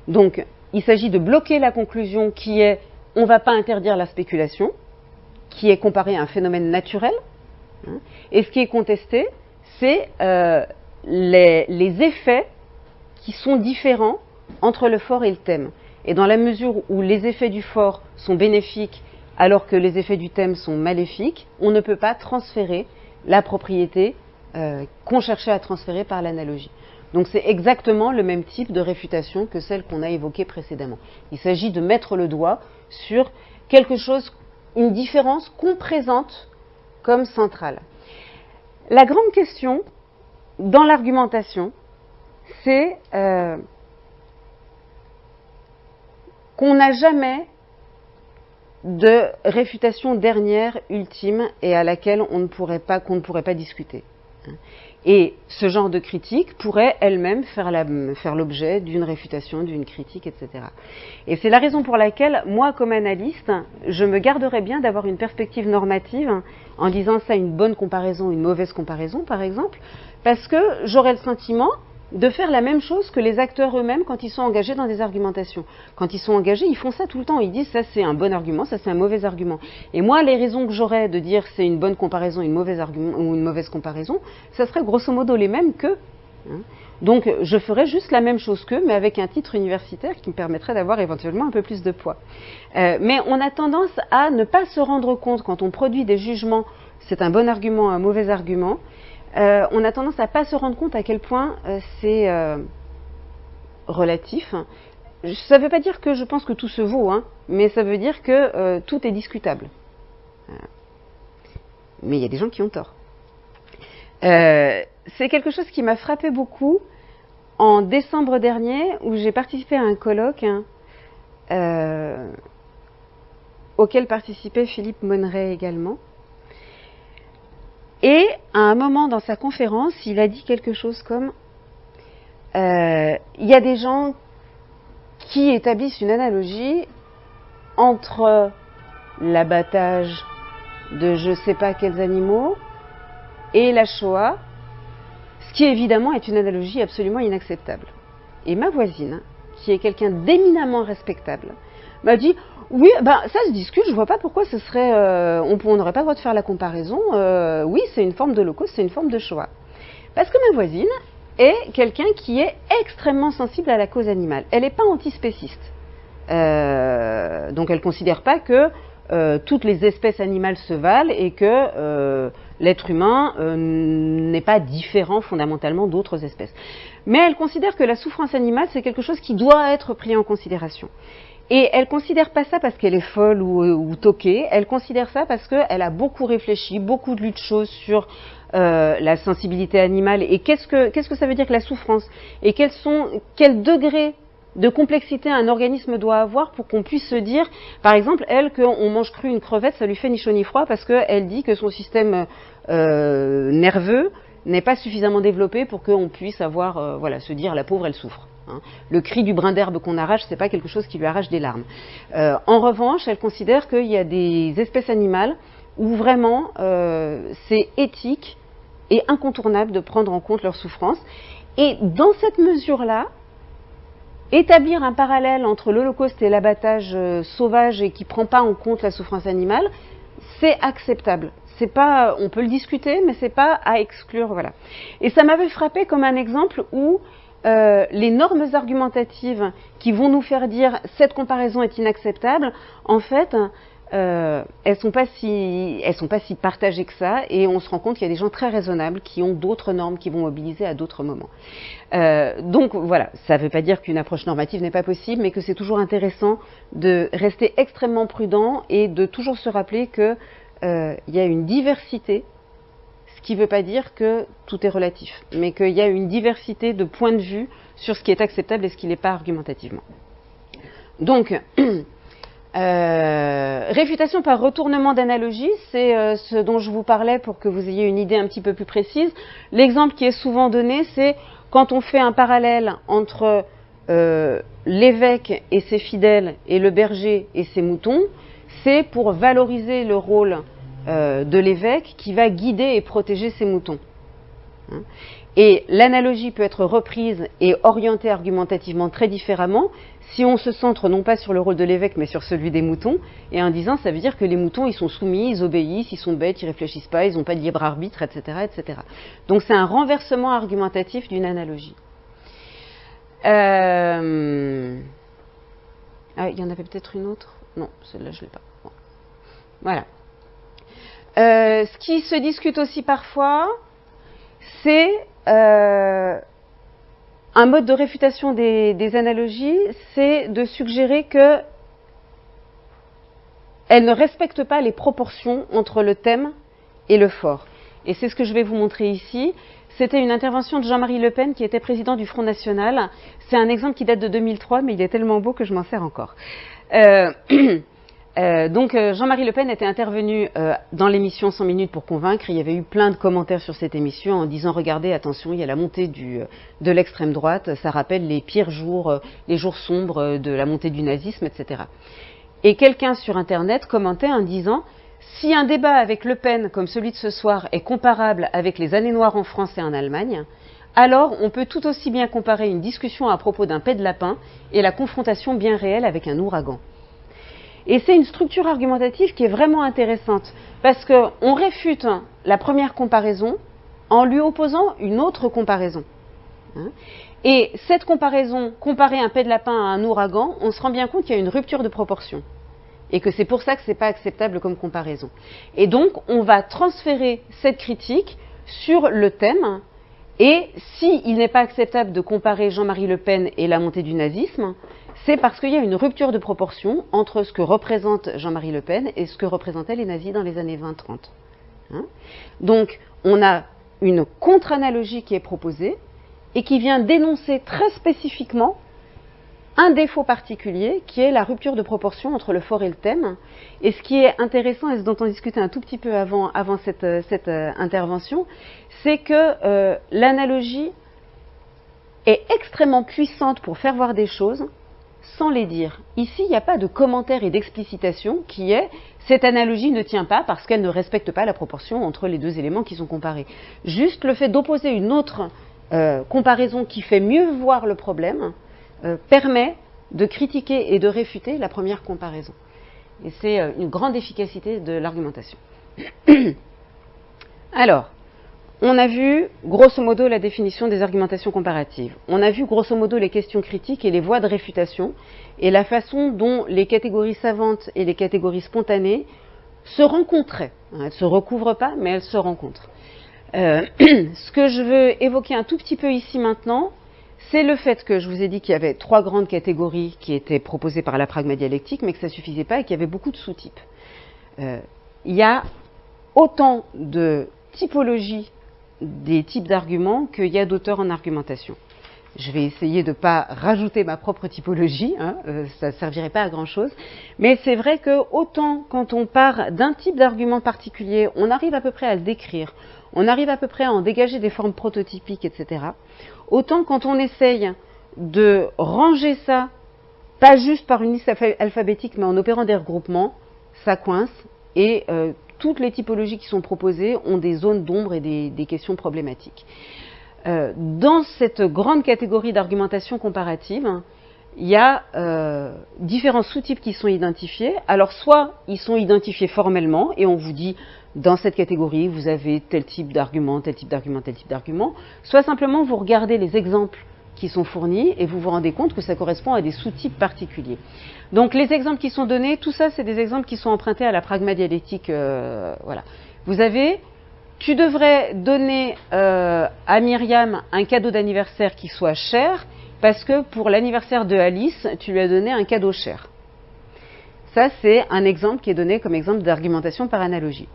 Donc, il s'agit de bloquer la conclusion qui est « on ne va pas interdire la spéculation », qui est comparée à un phénomène naturel. Et ce qui est contesté, c'est les effets qui sont différents entre le fort et le thème. Et dans la mesure où les effets du fort sont bénéfiques alors que les effets du thème sont maléfiques, on ne peut pas transférer la propriété qu'on cherchait à transférer par l'analogie. Donc c'est exactement le même type de réfutation que celle qu'on a évoquée précédemment. Il s'agit de mettre le doigt sur quelque chose, une différence qu'on présente comme centrale. La grande question dans l'argumentation, c'est qu'on n'a jamais de réfutation dernière, ultime, et à laquelle qu'on ne pourrait pas discuter. Et ce genre de critique pourrait elle-même faire l'objet d'une réfutation, d'une critique, etc. Et c'est la raison pour laquelle, moi, comme analyste, je me garderais bien d'avoir une perspective normative en disant ça une bonne comparaison, une mauvaise comparaison, par exemple, parce que j'aurais le sentiment de faire la même chose que les acteurs eux-mêmes quand ils sont engagés dans des argumentations. Quand ils sont engagés, ils font ça tout le temps. Ils disent ça c'est un bon argument, ça c'est un mauvais argument. Et moi, les raisons que j'aurais de dire c'est une bonne comparaison, une mauvaise argument ou une mauvaise comparaison, ça serait grosso modo les mêmes qu'eux. Donc je ferais juste la même chose qu'eux, mais avec un titre universitaire qui me permettrait d'avoir éventuellement un peu plus de poids. Mais on a tendance à ne pas se rendre compte quand on produit des jugements, c'est un bon argument, un mauvais argument. On a tendance à ne pas se rendre compte à quel point c'est relatif. Ça ne veut pas dire que je pense que tout se vaut, mais ça veut dire que tout est discutable. Mais il y a des gens qui ont tort. C'est quelque chose qui m'a frappé beaucoup en décembre dernier, où j'ai participé à un colloque auquel participait Philippe Monneret également. Et à un moment dans sa conférence, il a dit quelque chose comme il y a des gens qui établissent une analogie entre l'abattage de je ne sais pas quels animaux et la Shoah, ce qui évidemment est une analogie absolument inacceptable. Et ma voisine, qui est quelqu'un d'éminemment respectable, m'a dit oui, ça se discute, je ne vois pas pourquoi ce serait. On n'aurait pas le droit de faire la comparaison. Oui, c'est une forme d'Holocauste, c'est une forme de Shoah. Parce que ma voisine est quelqu'un qui est extrêmement sensible à la cause animale. Elle n'est pas antispéciste. Donc elle ne considère pas que toutes les espèces animales se valent et que l'être humain n'est pas différent fondamentalement d'autres espèces. Mais elle considère que la souffrance animale, c'est quelque chose qui doit être pris en considération. Et elle ne considère pas ça parce qu'elle est folle ou toquée, elle considère ça parce qu'elle a beaucoup réfléchi, beaucoup lu de choses sur la sensibilité animale et qu'est-ce que ça veut dire que la souffrance et quel degré de complexité un organisme doit avoir pour qu'on puisse se dire, par exemple, elle, qu'on mange cru une crevette, ça lui fait ni chaud ni froid parce qu'elle dit que son système nerveux n'est pas suffisamment développé pour qu'on puisse avoir, se dire la pauvre elle souffre. Le cri du brin d'herbe qu'on arrache, c'est pas quelque chose qui lui arrache des larmes. En revanche, elle considère qu'il y a des espèces animales où vraiment c'est éthique et incontournable de prendre en compte leur souffrance. Et dans cette mesure-là, établir un parallèle entre l'Holocauste et l'abattage sauvage et qui ne prend pas en compte la souffrance animale, c'est acceptable. C'est pas, on peut le discuter, mais c'est pas à exclure, voilà. Et ça m'avait frappé comme un exemple où les normes argumentatives qui vont nous faire dire cette comparaison est inacceptable, en fait, elles sont pas si partagées que ça, et on se rend compte qu'il y a des gens très raisonnables qui ont d'autres normes qui vont mobiliser à d'autres moments. Donc voilà, ça ne veut pas dire qu'une approche normative n'est pas possible, mais que c'est toujours intéressant de rester extrêmement prudent et de toujours se rappeler que il y a une diversité, ce ce qui ne veut pas dire que tout est relatif, mais qu'il y a une diversité de points de vue sur ce qui est acceptable et ce qui n'est pas argumentativement. Donc, réfutation par retournement d'analogie, c'est ce dont je vous parlais pour que vous ayez une idée un petit peu plus précise. L'exemple qui est souvent donné, c'est quand on fait un parallèle entre l'évêque et ses fidèles et le berger et ses moutons, c'est pour valoriser le rôle de l'évêque qui va guider et protéger ses moutons. Et l'analogie peut être reprise et orientée argumentativement très différemment si on se centre non pas sur le rôle de l'évêque mais sur celui des moutons, et en disant ça veut dire que les moutons ils sont soumis, ils obéissent, ils sont bêtes, ils réfléchissent pas, ils n'ont pas de libre arbitre, etc., etc. Donc c'est un renversement argumentatif d'une analogie. Ah, il y en avait peut-être une autre? Non, celle-là je ne l'ai pas. Bon. Voilà. Ce qui se discute aussi parfois, c'est un mode de réfutation des analogies, c'est de suggérer qu'elles ne respectent pas les proportions entre le thème et le fort. Et c'est ce que je vais vous montrer ici. C'était une intervention de Jean-Marie Le Pen, qui était président du Front National. C'est un exemple qui date de 2003, mais il est tellement beau que je m'en sers encore. Donc Jean-Marie Le Pen était intervenu dans l'émission 100 minutes pour convaincre. Il y avait eu plein de commentaires sur cette émission en disant regardez, attention, il y a la montée de l'extrême droite, ça rappelle les pires jours, les jours sombres de la montée du nazisme, etc. Et quelqu'un sur Internet commentait en disant si un débat avec Le Pen comme celui de ce soir est comparable avec les années noires en France et en Allemagne, alors on peut tout aussi bien comparer une discussion à propos d'un pet de lapin et la confrontation bien réelle avec un ouragan. Et c'est une structure argumentative qui est vraiment intéressante, parce qu'on réfute la première comparaison en lui opposant une autre comparaison. Et cette comparaison, comparer un pet de lapin à un ouragan, on se rend bien compte qu'il y a une rupture de proportion. Et que c'est pour ça que ce n'est pas acceptable comme comparaison. Et donc, on va transférer cette critique sur le thème, et s'il n'est pas acceptable de comparer Jean-Marie Le Pen et la montée du nazisme, c'est parce qu'il y a une rupture de proportion entre ce que représente Jean-Marie Le Pen et ce que représentaient les nazis dans les années 20-30. Donc, on a une contre-analogie qui est proposée et qui vient dénoncer très spécifiquement un défaut particulier qui est la rupture de proportion entre le fort et le thème. Et ce qui est intéressant, et ce dont on discutait un tout petit peu avant cette intervention, c'est que l'analogie est extrêmement puissante pour faire voir des choses sans les dire. Ici, il n'y a pas de commentaire et d'explicitation qui est « cette analogie ne tient pas parce qu'elle ne respecte pas la proportion entre les deux éléments qui sont comparés ». Juste le fait d'opposer une autre comparaison qui fait mieux voir le problème permet de critiquer et de réfuter la première comparaison. Et c'est une grande efficacité de l'argumentation. Alors, on a vu grosso modo la définition des argumentations comparatives. On a vu grosso modo les questions critiques et les voies de réfutation et la façon dont les catégories savantes et les catégories spontanées se rencontraient. Elles ne se recouvrent pas, mais elles se rencontrent. Ce que je veux évoquer un tout petit peu ici maintenant, c'est le fait que je vous ai dit qu'il y avait 3 grandes catégories qui étaient proposées par la pragma-dialectique, mais que ça ne suffisait pas et qu'il y avait beaucoup de sous-types. Il y a autant de typologies des types d'arguments qu'il y a d'auteurs en argumentation. Je vais essayer de ne pas rajouter ma propre typologie, ça ne servirait pas à grand-chose, mais c'est vrai que autant quand on part d'un type d'argument particulier, on arrive à peu près à le décrire, on arrive à peu près à en dégager des formes prototypiques, etc. Autant quand on essaye de ranger ça, pas juste par une liste alphabétique, mais en opérant des regroupements, ça coince, et toutes les typologies qui sont proposées ont des zones d'ombre et des questions problématiques. Dans cette grande catégorie d'argumentation comparative, il y a différents sous-types qui sont identifiés. Alors soit ils sont identifiés formellement et on vous dit dans cette catégorie vous avez tel type d'argument, tel type d'argument, tel type d'argument, soit simplement vous regardez les exemples qui sont fournis et vous vous rendez compte que ça correspond à des sous-types particuliers. Donc les exemples qui sont donnés, tout ça c'est des exemples qui sont empruntés à la pragma-dialectique. Voilà. Vous avez, tu devrais donner à Myriam un cadeau d'anniversaire qui soit cher parce que pour l'anniversaire de Alice, tu lui as donné un cadeau cher. Ça c'est un exemple qui est donné comme exemple d'argumentation par analogie.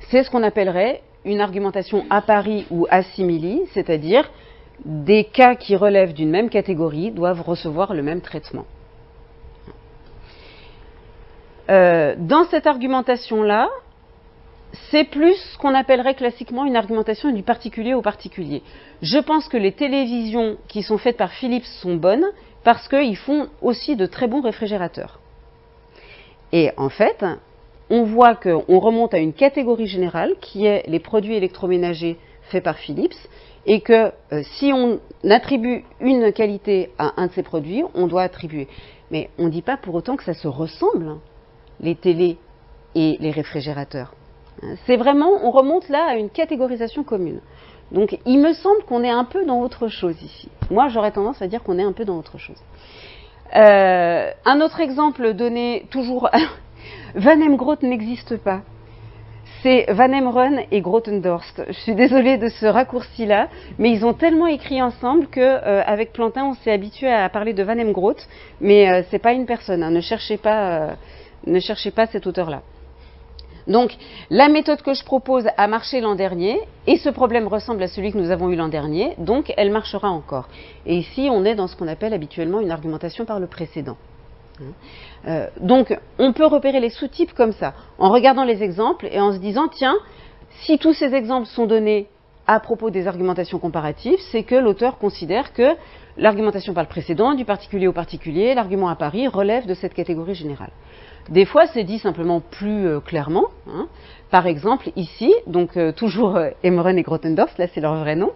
c'est ce qu'on appellerait une argumentation a pari ou a simili, c'est-à-dire des cas qui relèvent d'une même catégorie doivent recevoir le même traitement. Dans cette argumentation-là, c'est plus ce qu'on appellerait classiquement une argumentation du particulier au particulier. Je pense que les télévisions qui sont faites par Philips sont bonnes parce qu'ils font aussi de très bons réfrigérateurs. Et en fait, on voit qu'on remonte à une catégorie générale qui est les produits électroménagers faits par Philips et que si on attribue une qualité à un de ces produits, on doit attribuer. Mais on ne dit pas pour autant que ça se ressemble, les télés et les réfrigérateurs. C'est vraiment, on remonte là à une catégorisation commune. Donc il me semble qu'on est un peu dans autre chose ici. Moi j'aurais tendance à dire qu'on est un peu dans autre chose. Un autre exemple donné, toujours, Van Emgroth n'existe pas. C'est Van Emeren et Grothendorst. Je suis désolée de ce raccourci-là, mais ils ont tellement écrit ensemble qu'avec Plantin, on s'est habitué à parler de Van Emgroth, mais c'est pas une personne. Hein, ne cherchez pas cet auteur-là. Donc, la méthode que je propose a marché l'an dernier, et ce problème ressemble à celui que nous avons eu l'an dernier, donc elle marchera encore. Et ici, on est dans ce qu'on appelle habituellement une argumentation par le précédent. Donc, on peut repérer les sous-types comme ça, en regardant les exemples et en se disant, tiens, si tous ces exemples sont donnés à propos des argumentations comparatives, c'est que l'auteur considère que l'argumentation par le précédent, du particulier au particulier, l'argument à pari relève de cette catégorie générale. Des fois, c'est dit simplement plus clairement. Hein. Par exemple, ici, donc toujours Emeren et Grothendorst, là c'est leur vrai nom,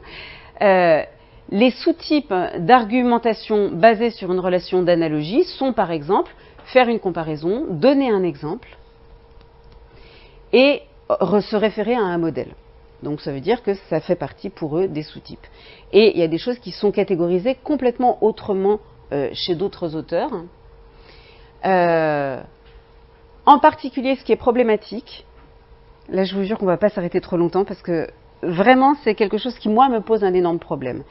les sous-types d'argumentation basés sur une relation d'analogie sont par exemple faire une comparaison, donner un exemple et se référer à un modèle. Donc ça veut dire que ça fait partie pour eux des sous-types. Et il y a des choses qui sont catégorisées complètement autrement chez d'autres auteurs. En particulier, ce qui est problématique, là je vous jure qu'on ne va pas s'arrêter trop longtemps parce que vraiment c'est quelque chose qui moi me pose un énorme problème.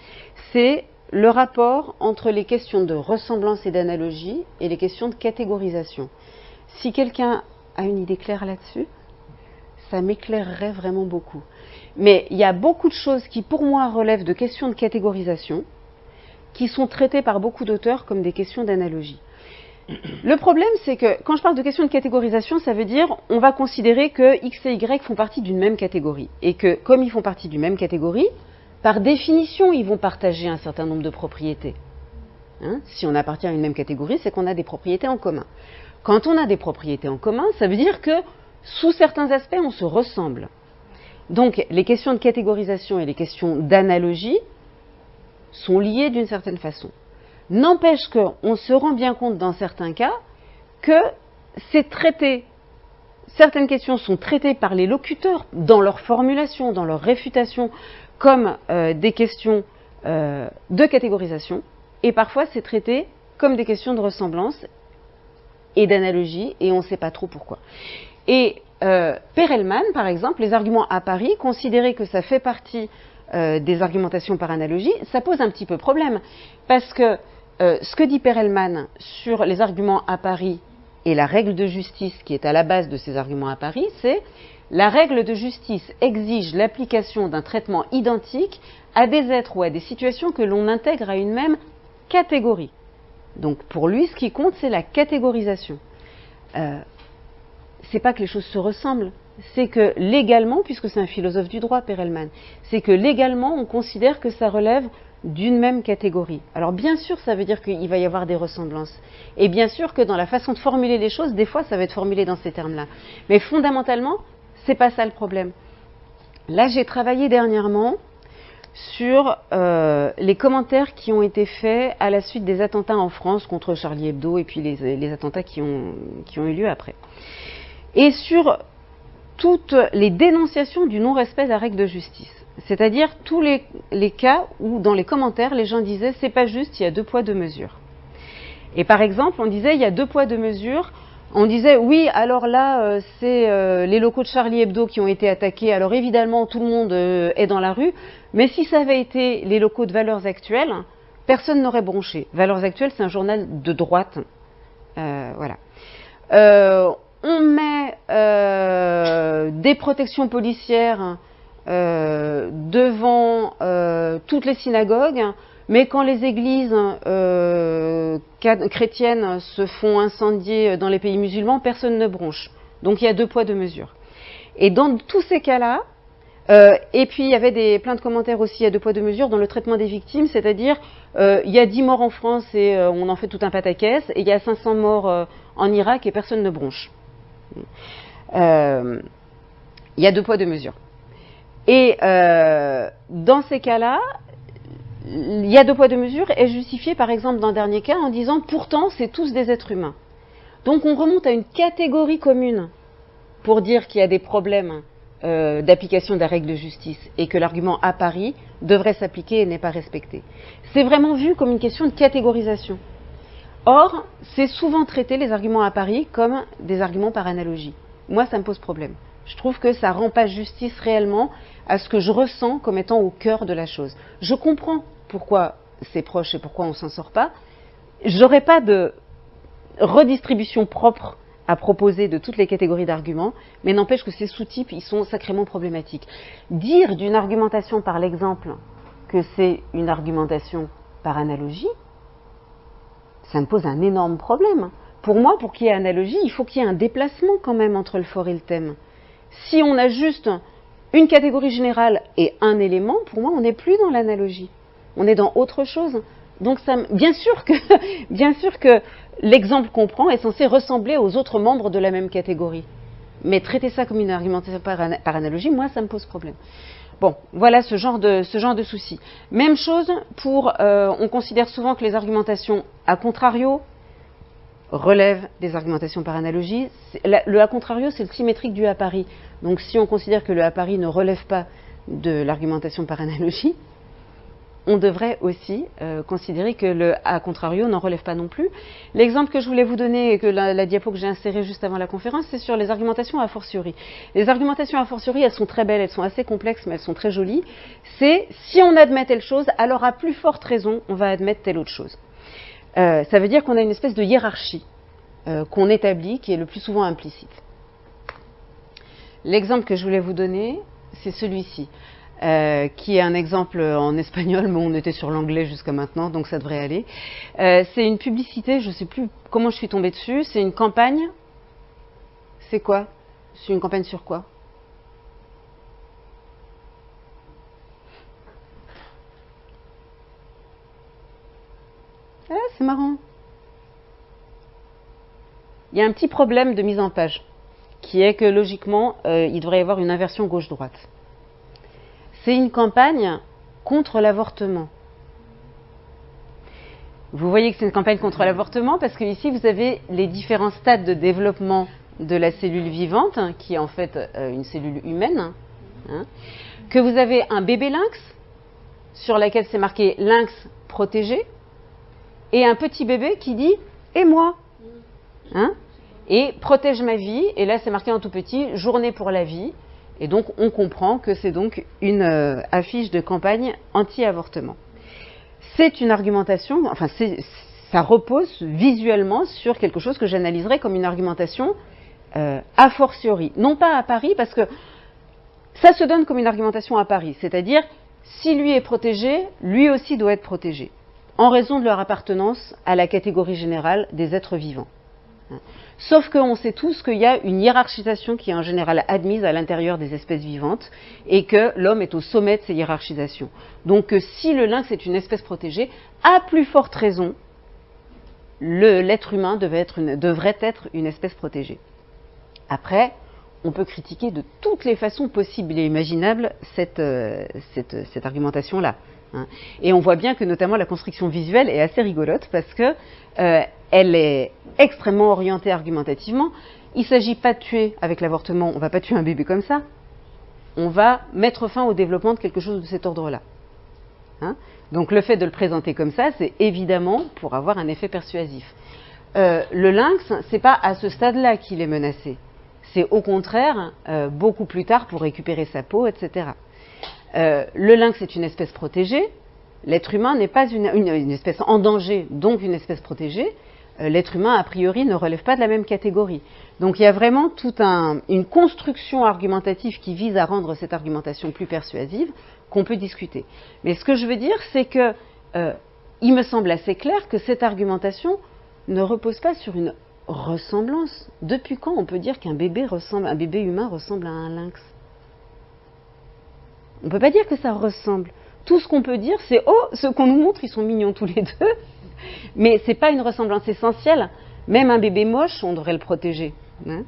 C'est le rapport entre les questions de ressemblance et d'analogie et les questions de catégorisation. Si quelqu'un a une idée claire là-dessus, ça m'éclairerait vraiment beaucoup. Mais il y a beaucoup de choses qui pour moi relèvent de questions de catégorisation qui sont traitées par beaucoup d'auteurs comme des questions d'analogie. Le problème, c'est que quand je parle de questions de catégorisation, ça veut dire on va considérer que X et Y font partie d'une même catégorie. Et que comme ils font partie d'une même catégorie, par définition, ils vont partager un certain nombre de propriétés. Hein, si on appartient à une même catégorie, c'est qu'on a des propriétés en commun. Quand on a des propriétés en commun, ça veut dire que sous certains aspects, on se ressemble. Donc les questions de catégorisation et les questions d'analogie sont liées d'une certaine façon. N'empêche qu'on se rend bien compte dans certains cas que c'est traité, certaines questions sont traitées par les locuteurs dans leur formulation, dans leur réfutation, comme des questions de catégorisation, et parfois c'est traité comme des questions de ressemblance et d'analogie, et on ne sait pas trop pourquoi. Et Perelman, par exemple, les arguments a pari, considérer que ça fait partie des argumentations par analogie, ça pose un petit peu problème, parce que ce que dit Perelman sur les arguments a pari et la règle de justice qui est à la base de ces arguments a pari, c'est la règle de justice exige l'application d'un traitement identique à des êtres ou à des situations que l'on intègre à une même catégorie. Donc pour lui, ce qui compte, c'est la catégorisation. C'est pas que les choses se ressemblent, c'est que légalement, puisque c'est un philosophe du droit, Perelman, c'est que légalement, on considère que ça relève d'une même catégorie. Alors bien sûr, ça veut dire qu'il va y avoir des ressemblances. Et bien sûr que dans la façon de formuler les choses, des fois, ça va être formulé dans ces termes-là. Mais fondamentalement, c'est pas ça le problème. Là, j'ai travaillé dernièrement sur les commentaires qui ont été faits à la suite des attentats en France contre Charlie Hebdo et puis les attentats qui ont eu lieu après. Et sur toutes les dénonciations du non-respect de la règle de justice. C'est-à-dire tous les cas où, dans les commentaires, les gens disaient « c'est pas juste, il y a 2 poids, 2 mesures ». Et par exemple, on disait « il y a 2 poids, 2 mesures ». On disait « oui, alors là, c'est les locaux de Charlie Hebdo qui ont été attaqués, alors évidemment, tout le monde est dans la rue, mais si ça avait été les locaux de Valeurs Actuelles, personne n'aurait bronché ». Valeurs Actuelles, c'est un journal de droite. Voilà. On met met des protections policières devant toutes les synagogues, mais quand les églises chrétiennes se font incendier dans les pays musulmans, personne ne bronche. Donc il y a 2 poids 2 mesures. Et dans tous ces cas-là, et puis il y avait plein de commentaires aussi à 2 poids 2 mesures dans le traitement des victimes, c'est-à-dire il y a 10 morts en France et on en fait tout un pataquès, et il y a 500 morts en Irak et personne ne bronche. Il y a 2 poids 2 mesures. Et dans ces cas-là, il y a 2 poids 2 mesures est justifié par exemple dans le dernier cas en disant pourtant c'est tous des êtres humains. Donc on remonte à une catégorie commune pour dire qu'il y a des problèmes d'application des règles de justice et que l'argument à Paris devrait s'appliquer et n'est pas respecté. C'est vraiment vu comme une question de catégorisation. Or, c'est souvent traité les arguments à Paris comme des arguments par analogie. Moi, ça me pose problème. Je trouve que ça ne rend pas justice réellement à ce que je ressens comme étant au cœur de la chose. Je comprends pourquoi c'est proche et pourquoi on ne s'en sort pas. J'aurais pas de redistribution propre à proposer de toutes les catégories d'arguments, mais n'empêche que ces sous-types, ils sont sacrément problématiques. Dire d'une argumentation par l'exemple que c'est une argumentation par analogie, ça me pose un énorme problème. Pour moi, pour qu'il y ait analogie, il faut qu'il y ait un déplacement quand même entre le fort et le thème. Si on a juste une catégorie générale et un élément, pour moi, on n'est plus dans l'analogie. On est dans autre chose. Donc, bien sûr que l'exemple qu'on prend est censé ressembler aux autres membres de la même catégorie. Mais traiter ça comme une argumentation par analogie, moi, ça me pose problème. Bon, voilà ce genre de souci. Même chose pour, on considère souvent que les argumentations a contrario relèvent des argumentations par analogie. Le a contrario, c'est le symétrique du a pari. Donc, si on considère que le a pari ne relève pas de l'argumentation par analogie, on devrait aussi considérer que le a contrario n'en relève pas non plus. L'exemple que je voulais vous donner et que la diapo que j'ai insérée juste avant la conférence, c'est sur les argumentations a fortiori. Les argumentations a fortiori, elles sont très belles, elles sont assez complexes, mais elles sont très jolies. C'est si on admet telle chose, alors à plus forte raison, on va admettre telle autre chose. Ça veut dire qu'on a une espèce de hiérarchie qu'on établit, qui est le plus souvent implicite. L'exemple que je voulais vous donner, c'est celui-ci. Qui est un exemple en espagnol, mais on était sur l'anglais jusqu'à maintenant, donc ça devrait aller. C'est une publicité, je ne sais plus comment je suis tombée dessus, c'est une campagne. C'est quoi? C'est une campagne sur quoi? Ah, c'est marrant. Il y a un petit problème de mise en page, qui est que logiquement, il devrait y avoir une inversion gauche-droite. C'est une campagne contre l'avortement. Vous voyez que c'est une campagne contre l'avortement parce que ici vous avez les différents stades de développement de la cellule vivante, qui est en fait une cellule humaine, que vous avez un bébé lynx sur laquelle c'est marqué lynx protégé, et un petit bébé qui dit « et moi ?» et « protège ma vie », et là c'est marqué en tout petit « journée pour la vie ». Et donc, on comprend que c'est donc une affiche de campagne anti-avortement. C'est une argumentation, enfin, ça repose visuellement sur quelque chose que j'analyserais comme une argumentation a fortiori. Non pas à Paris, parce que ça se donne comme une argumentation à Paris. C'est-à-dire, si lui est protégé, lui aussi doit être protégé, en raison de leur appartenance à la catégorie générale des êtres vivants. Sauf qu'on sait tous qu'il y a une hiérarchisation qui est en général admise à l'intérieur des espèces vivantes et que l'homme est au sommet de ces hiérarchisations. Donc si le lynx est une espèce protégée, à plus forte raison, l'être humain devrait être une espèce protégée. Après, on peut critiquer de toutes les façons possibles et imaginables cette argumentation-là. Et on voit bien que notamment la construction visuelle est assez rigolote parce que elle est extrêmement orientée argumentativement. Il ne s'agit pas de tuer avec l'avortement, on ne va pas tuer un bébé comme ça. On va mettre fin au développement de quelque chose de cet ordre-là. Donc le fait de le présenter comme ça, c'est évidemment pour avoir un effet persuasif. Le lynx, ce n'est pas à ce stade-là qu'il est menacé. C'est au contraire beaucoup plus tard pour récupérer sa peau, etc. Le lynx est une espèce protégée. L'être humain n'est pas une espèce en danger, donc une espèce protégée. l'être humain, a priori, ne relève pas de la même catégorie. Donc il y a vraiment toute une construction argumentative qui vise à rendre cette argumentation plus persuasive qu'on peut discuter. Mais ce que je veux dire, c'est que il me semble assez clair que cette argumentation ne repose pas sur une ressemblance. Depuis quand on peut dire qu'un bébé humain ressemble à un lynx? On ne peut pas dire que ça ressemble. Tout ce qu'on peut dire, c'est « Oh, ce qu'on nous montre, ils sont mignons tous les deux ». Mais ce n'est pas une ressemblance essentielle. Même un bébé moche, on devrait le protéger. Hein.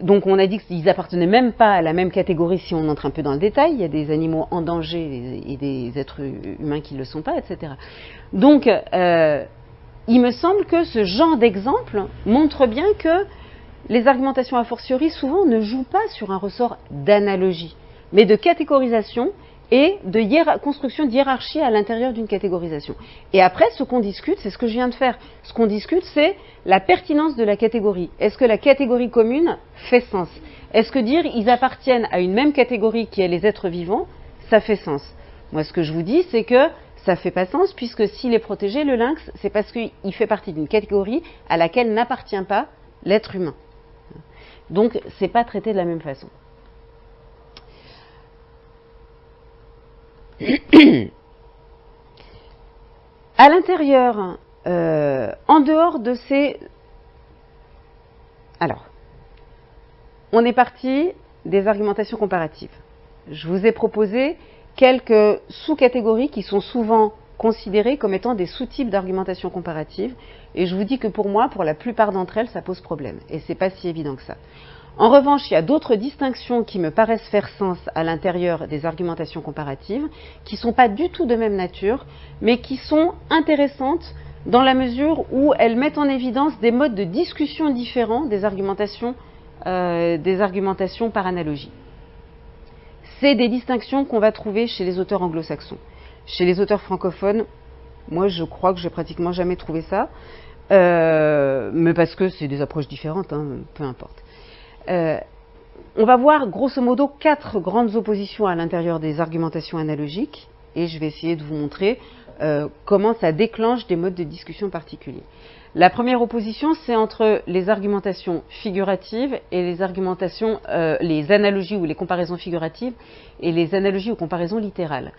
Donc on a dit qu'ils n'appartenaient même pas à la même catégorie si on entre un peu dans le détail. Il y a des animaux en danger et des êtres humains qui ne le sont pas, etc. Donc il me semble que ce genre d'exemple montre bien que les argumentations a fortiori souvent ne jouent pas sur un ressort d'analogie, mais de catégorisation et de construction de hiérarchie à l'intérieur d'une catégorisation. Et après, ce qu'on discute, c'est ce que je viens de faire. Ce qu'on discute, c'est la pertinence de la catégorie. Est-ce que la catégorie commune fait sens? Est-ce que dire ils appartiennent à une même catégorie qui est les êtres vivants, ça fait sens? Moi, ce que je vous dis, c'est que ça ne fait pas sens, puisque s'il est protégé, le lynx, c'est parce qu'il fait partie d'une catégorie à laquelle n'appartient pas l'être humain. Donc, ce n'est pas traité de la même façon. À l'intérieur, en dehors de ces... Alors, on est parti des argumentations comparatives. Je vous ai proposé quelques sous-catégories qui sont souvent considérées comme étant des sous-types d'argumentation comparative, et je vous dis que pour moi, pour la plupart d'entre elles, ça pose problème, et c'est pas si évident que ça. En revanche, il y a d'autres distinctions qui me paraissent faire sens à l'intérieur des argumentations comparatives, qui ne sont pas du tout de même nature, mais qui sont intéressantes dans la mesure où elles mettent en évidence des modes de discussion différents des argumentations par analogie. C'est des distinctions qu'on va trouver chez les auteurs anglo-saxons. Chez les auteurs francophones, moi je crois que j'ai pratiquement jamais trouvé ça, mais parce que c'est des approches différentes, hein, peu importe. On va voir grosso modo 4 grandes oppositions à l'intérieur des argumentations analogiques, et je vais essayer de vous montrer comment ça déclenche des modes de discussion particuliers. La première opposition, c'est entre les argumentations figuratives et les analogies ou les comparaisons figuratives et les analogies ou comparaisons littérales.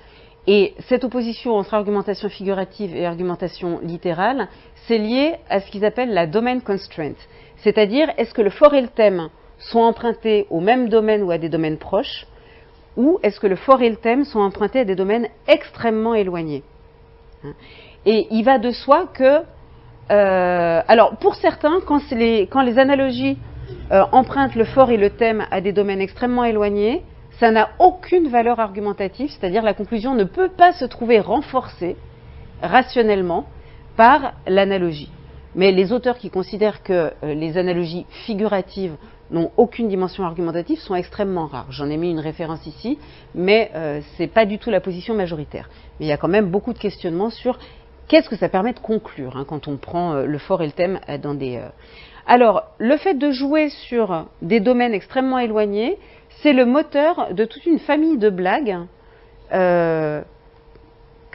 Et cette opposition entre argumentation figurative et argumentation littérale, c'est lié à ce qu'ils appellent la domain constraint. C'est-à-dire, est-ce que le for et le thème sont empruntés au même domaine ou à des domaines proches, ou est-ce que le for et le thème sont empruntés à des domaines extrêmement éloignés? Et il va de soi que... alors, pour certains, quand les analogies empruntent le for et le thème à des domaines extrêmement éloignés, ça n'a aucune valeur argumentative, c'est-à-dire la conclusion ne peut pas se trouver renforcée rationnellement par l'analogie. Mais les auteurs qui considèrent que les analogies figuratives n'ont aucune dimension argumentative sont extrêmement rares. J'en ai mis une référence ici, mais ce n'est pas du tout la position majoritaire. Mais il y a quand même beaucoup de questionnements sur qu'est-ce que ça permet de conclure hein, quand on prend le for et le thème dans des... Alors, le fait de jouer sur des domaines extrêmement éloignés, c'est le moteur de toute une famille de blagues dont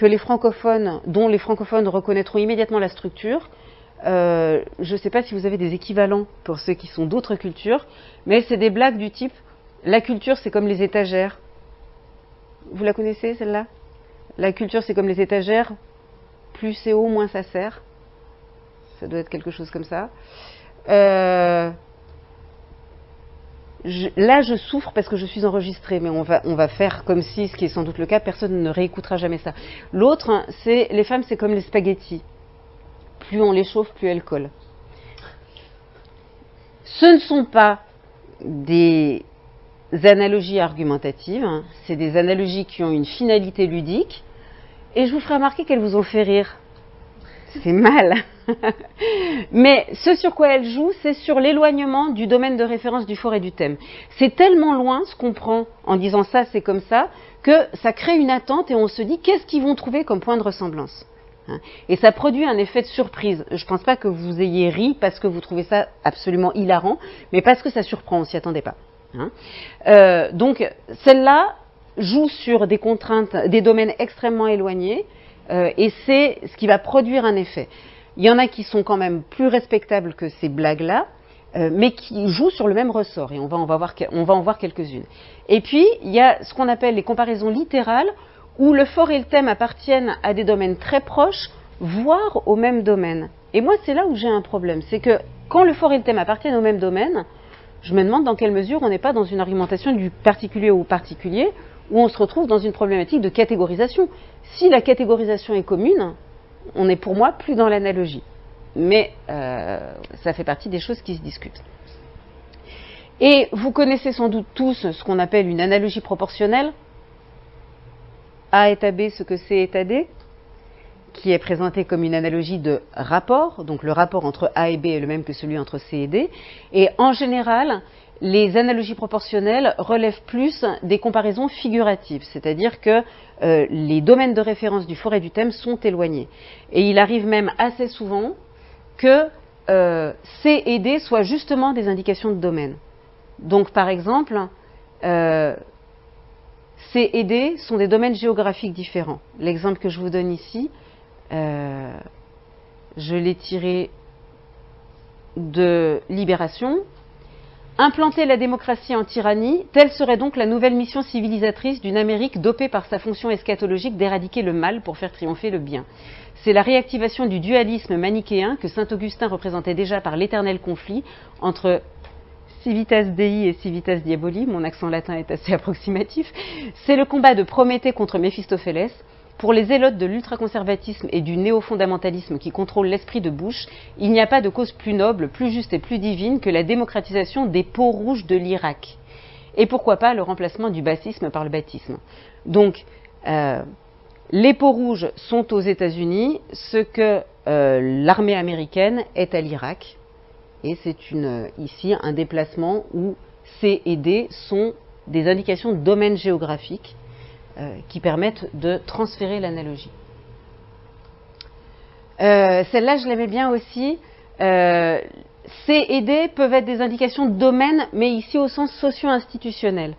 les francophones reconnaîtront immédiatement la structure. Je ne sais pas si vous avez des équivalents pour ceux qui sont d'autres cultures, mais c'est des blagues du type « la culture c'est comme les étagères ». Vous la connaissez celle-là? La culture c'est comme les étagères, plus c'est haut, moins ça sert. Ça doit être quelque chose comme ça. Là, je souffre parce que je suis enregistrée, mais on va faire comme si, ce qui est sans doute le cas, personne ne réécoutera jamais ça. L'autre, c'est les femmes, c'est comme les spaghettis. Plus on les chauffe, plus elles collent. Ce ne sont pas des analogies argumentatives, hein, c'est des analogies qui ont une finalité ludique, et je vous ferai remarquer qu'elles vous ont fait rire. C'est mal. Mais ce sur quoi elle joue, c'est sur l'éloignement du domaine de référence du for et du thème. C'est tellement loin ce qu'on prend en disant ça, c'est comme ça, que ça crée une attente et on se dit qu'est-ce qu'ils vont trouver comme point de ressemblance. Et ça produit un effet de surprise. Je ne pense pas que vous ayez ri parce que vous trouvez ça absolument hilarant, mais parce que ça surprend, on ne s'y attendait pas. Donc celle-là joue sur des contraintes, des domaines extrêmement éloignés, et c'est ce qui va produire un effet. Il y en a qui sont quand même plus respectables que ces blagues-là, mais qui jouent sur le même ressort, et on va en voir quelques-unes. Et puis, il y a ce qu'on appelle les comparaisons littérales, où le fort et le thème appartiennent à des domaines très proches, voire au même domaine. Et moi, c'est là où j'ai un problème, c'est que quand le fort et le thème appartiennent au même domaine, je me demande dans quelle mesure on n'est pas dans une argumentation du particulier au particulier, où on se retrouve dans une problématique de catégorisation. Si la catégorisation est commune, on n'est pour moi plus dans l'analogie. Mais ça fait partie des choses qui se discutent. Et vous connaissez sans doute tous ce qu'on appelle une analogie proportionnelle. A est à B ce que C est à D, qui est présentée comme une analogie de rapport. Donc le rapport entre A et B est le même que celui entre C et D. Et en général, les analogies proportionnelles relèvent plus des comparaisons figuratives, c'est-à-dire que les domaines de référence du fort et du thème sont éloignés. Et il arrive même assez souvent que C et D soient justement des indications de domaine. Donc par exemple, C et D sont des domaines géographiques différents. L'exemple que je vous donne ici, je l'ai tiré de Libération. Implanter la démocratie en tyrannie, telle serait donc la nouvelle mission civilisatrice d'une Amérique dopée par sa fonction eschatologique d'éradiquer le mal pour faire triompher le bien. C'est la réactivation du dualisme manichéen que saint Augustin représentait déjà par l'éternel conflit entre civitas Dei et civitas Diaboli, mon accent latin est assez approximatif. C'est le combat de Prométhée contre Méphistophélès. Pour les zélotes de l'ultraconservatisme et du néo-fondamentalisme qui contrôlent l'esprit de Bush, il n'y a pas de cause plus noble, plus juste et plus divine que la démocratisation des peaux rouges de l'Irak. Et pourquoi pas le remplacement du bassisme par le baptisme. Donc, les peaux rouges sont aux États-Unis, ce que l'armée américaine est à l'Irak. Et c'est ici un déplacement où C et D sont des indications de domaine géographique qui permettent de transférer l'analogie. Celle-là, je l'aimais bien aussi. C et D peuvent être des indications de domaine, mais ici au sens socio-institutionnel.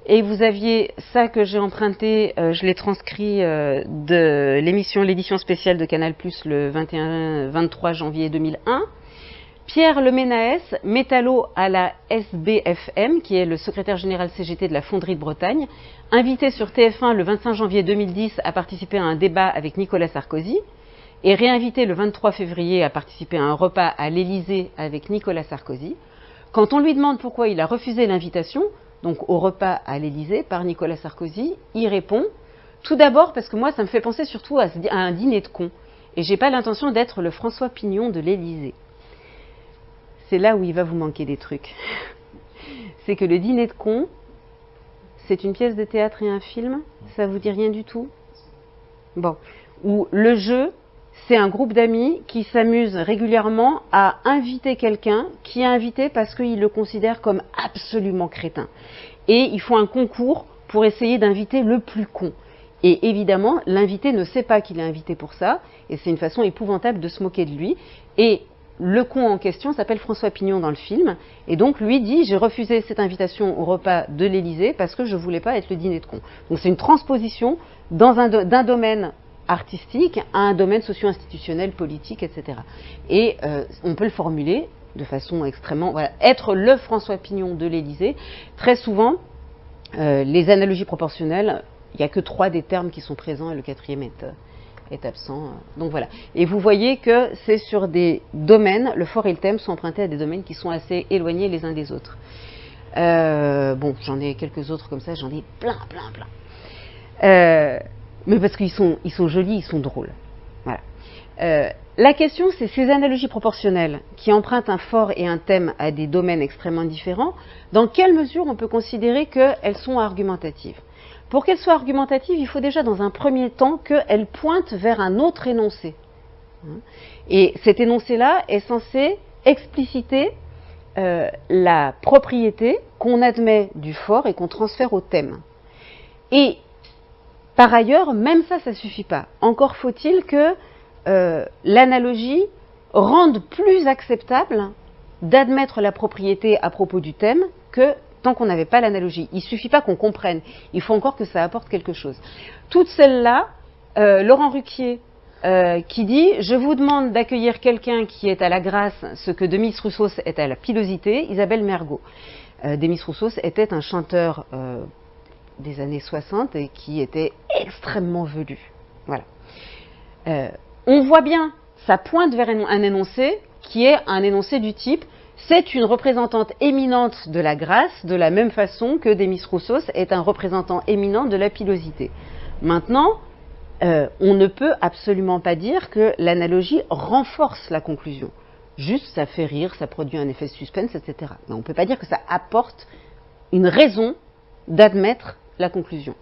Et vous aviez ça que j'ai emprunté, je l'ai transcrit de l'édition spéciale de Canal+, le 23 janvier 2001. Pierre Leménaès, métallo à la SBFM, qui est le secrétaire général CGT de la Fonderie de Bretagne, invité sur TF1 le 25 janvier 2010 à participer à un débat avec Nicolas Sarkozy, et réinvité le 23 février à participer à un repas à l'Élysée avec Nicolas Sarkozy. Quand on lui demande pourquoi il a refusé l'invitation, donc au repas à l'Élysée par Nicolas Sarkozy, il répond « Tout d'abord parce que moi ça me fait penser surtout à un dîner de cons, et j'ai pas l'intention d'être le François Pignon de l'Élysée. » C'est là où il va vous manquer des trucs. C'est que le dîner de cons, c'est une pièce de théâtre et un film, ça vous dit rien du tout? Bon. Ou le jeu, c'est un groupe d'amis qui s'amusent régulièrement à inviter quelqu'un qui est invité parce qu'il le considère comme absolument crétin. Et ils font un concours pour essayer d'inviter le plus con. Et évidemment, l'invité ne sait pas qu'il est invité pour ça, et c'est une façon épouvantable de se moquer de lui. Et le con en question s'appelle François Pignon dans le film, et donc lui dit « J'ai refusé cette invitation au repas de l'Élysée parce que je ne voulais pas être le dîner de con ». Donc c'est une transposition d'un domaine artistique à un domaine socio-institutionnel, politique, etc. Et on peut le formuler de façon extrêmement... Voilà, être le François Pignon de l'Élysée. Très souvent, les analogies proportionnelles, il n'y a que 3 des termes qui sont présents et le 4e est absent. Donc voilà. Et vous voyez que c'est sur des domaines, le fort et le thème sont empruntés à des domaines qui sont assez éloignés les uns des autres. Bon, j'en ai quelques autres comme ça, j'en ai plein. Mais parce qu'ils sont jolis, ils sont drôles. Voilà. La question, c'est ces analogies proportionnelles qui empruntent un fort et un thème à des domaines extrêmement différents, dans quelle mesure on peut considérer qu'elles sont argumentatives ? Pour qu'elles soient argumentatives, il faut déjà dans un premier temps qu'elles pointent vers un autre énoncé. Et cet énoncé-là est censé expliciter la propriété qu'on admet du fort et qu'on transfère au thème. Et par ailleurs, même ça ne suffit pas. Encore faut-il que l'analogie rende plus acceptable d'admettre la propriété à propos du thème que tant qu'on n'avait pas l'analogie. Il ne suffit pas qu'on comprenne, il faut encore que ça apporte quelque chose. Toutes celles-là Laurent Ruquier qui dit « Je vous demande d'accueillir quelqu'un qui est à la grâce ce que Demis Roussos est à la pilosité, Isabelle Mergo ». Demis Roussos était un chanteur des années 60 et qui était extrêmement velu. Voilà. On voit bien, ça pointe vers un énoncé qui est un énoncé du type « C'est une représentante éminente de la grâce, de la même façon que Demis Roussos est un représentant éminent de la pilosité ». Maintenant, on ne peut absolument pas dire que l'analogie renforce la conclusion. Juste, ça fait rire, ça produit un effet de suspense, etc. Mais on ne peut pas dire que ça apporte une raison d'admettre la conclusion.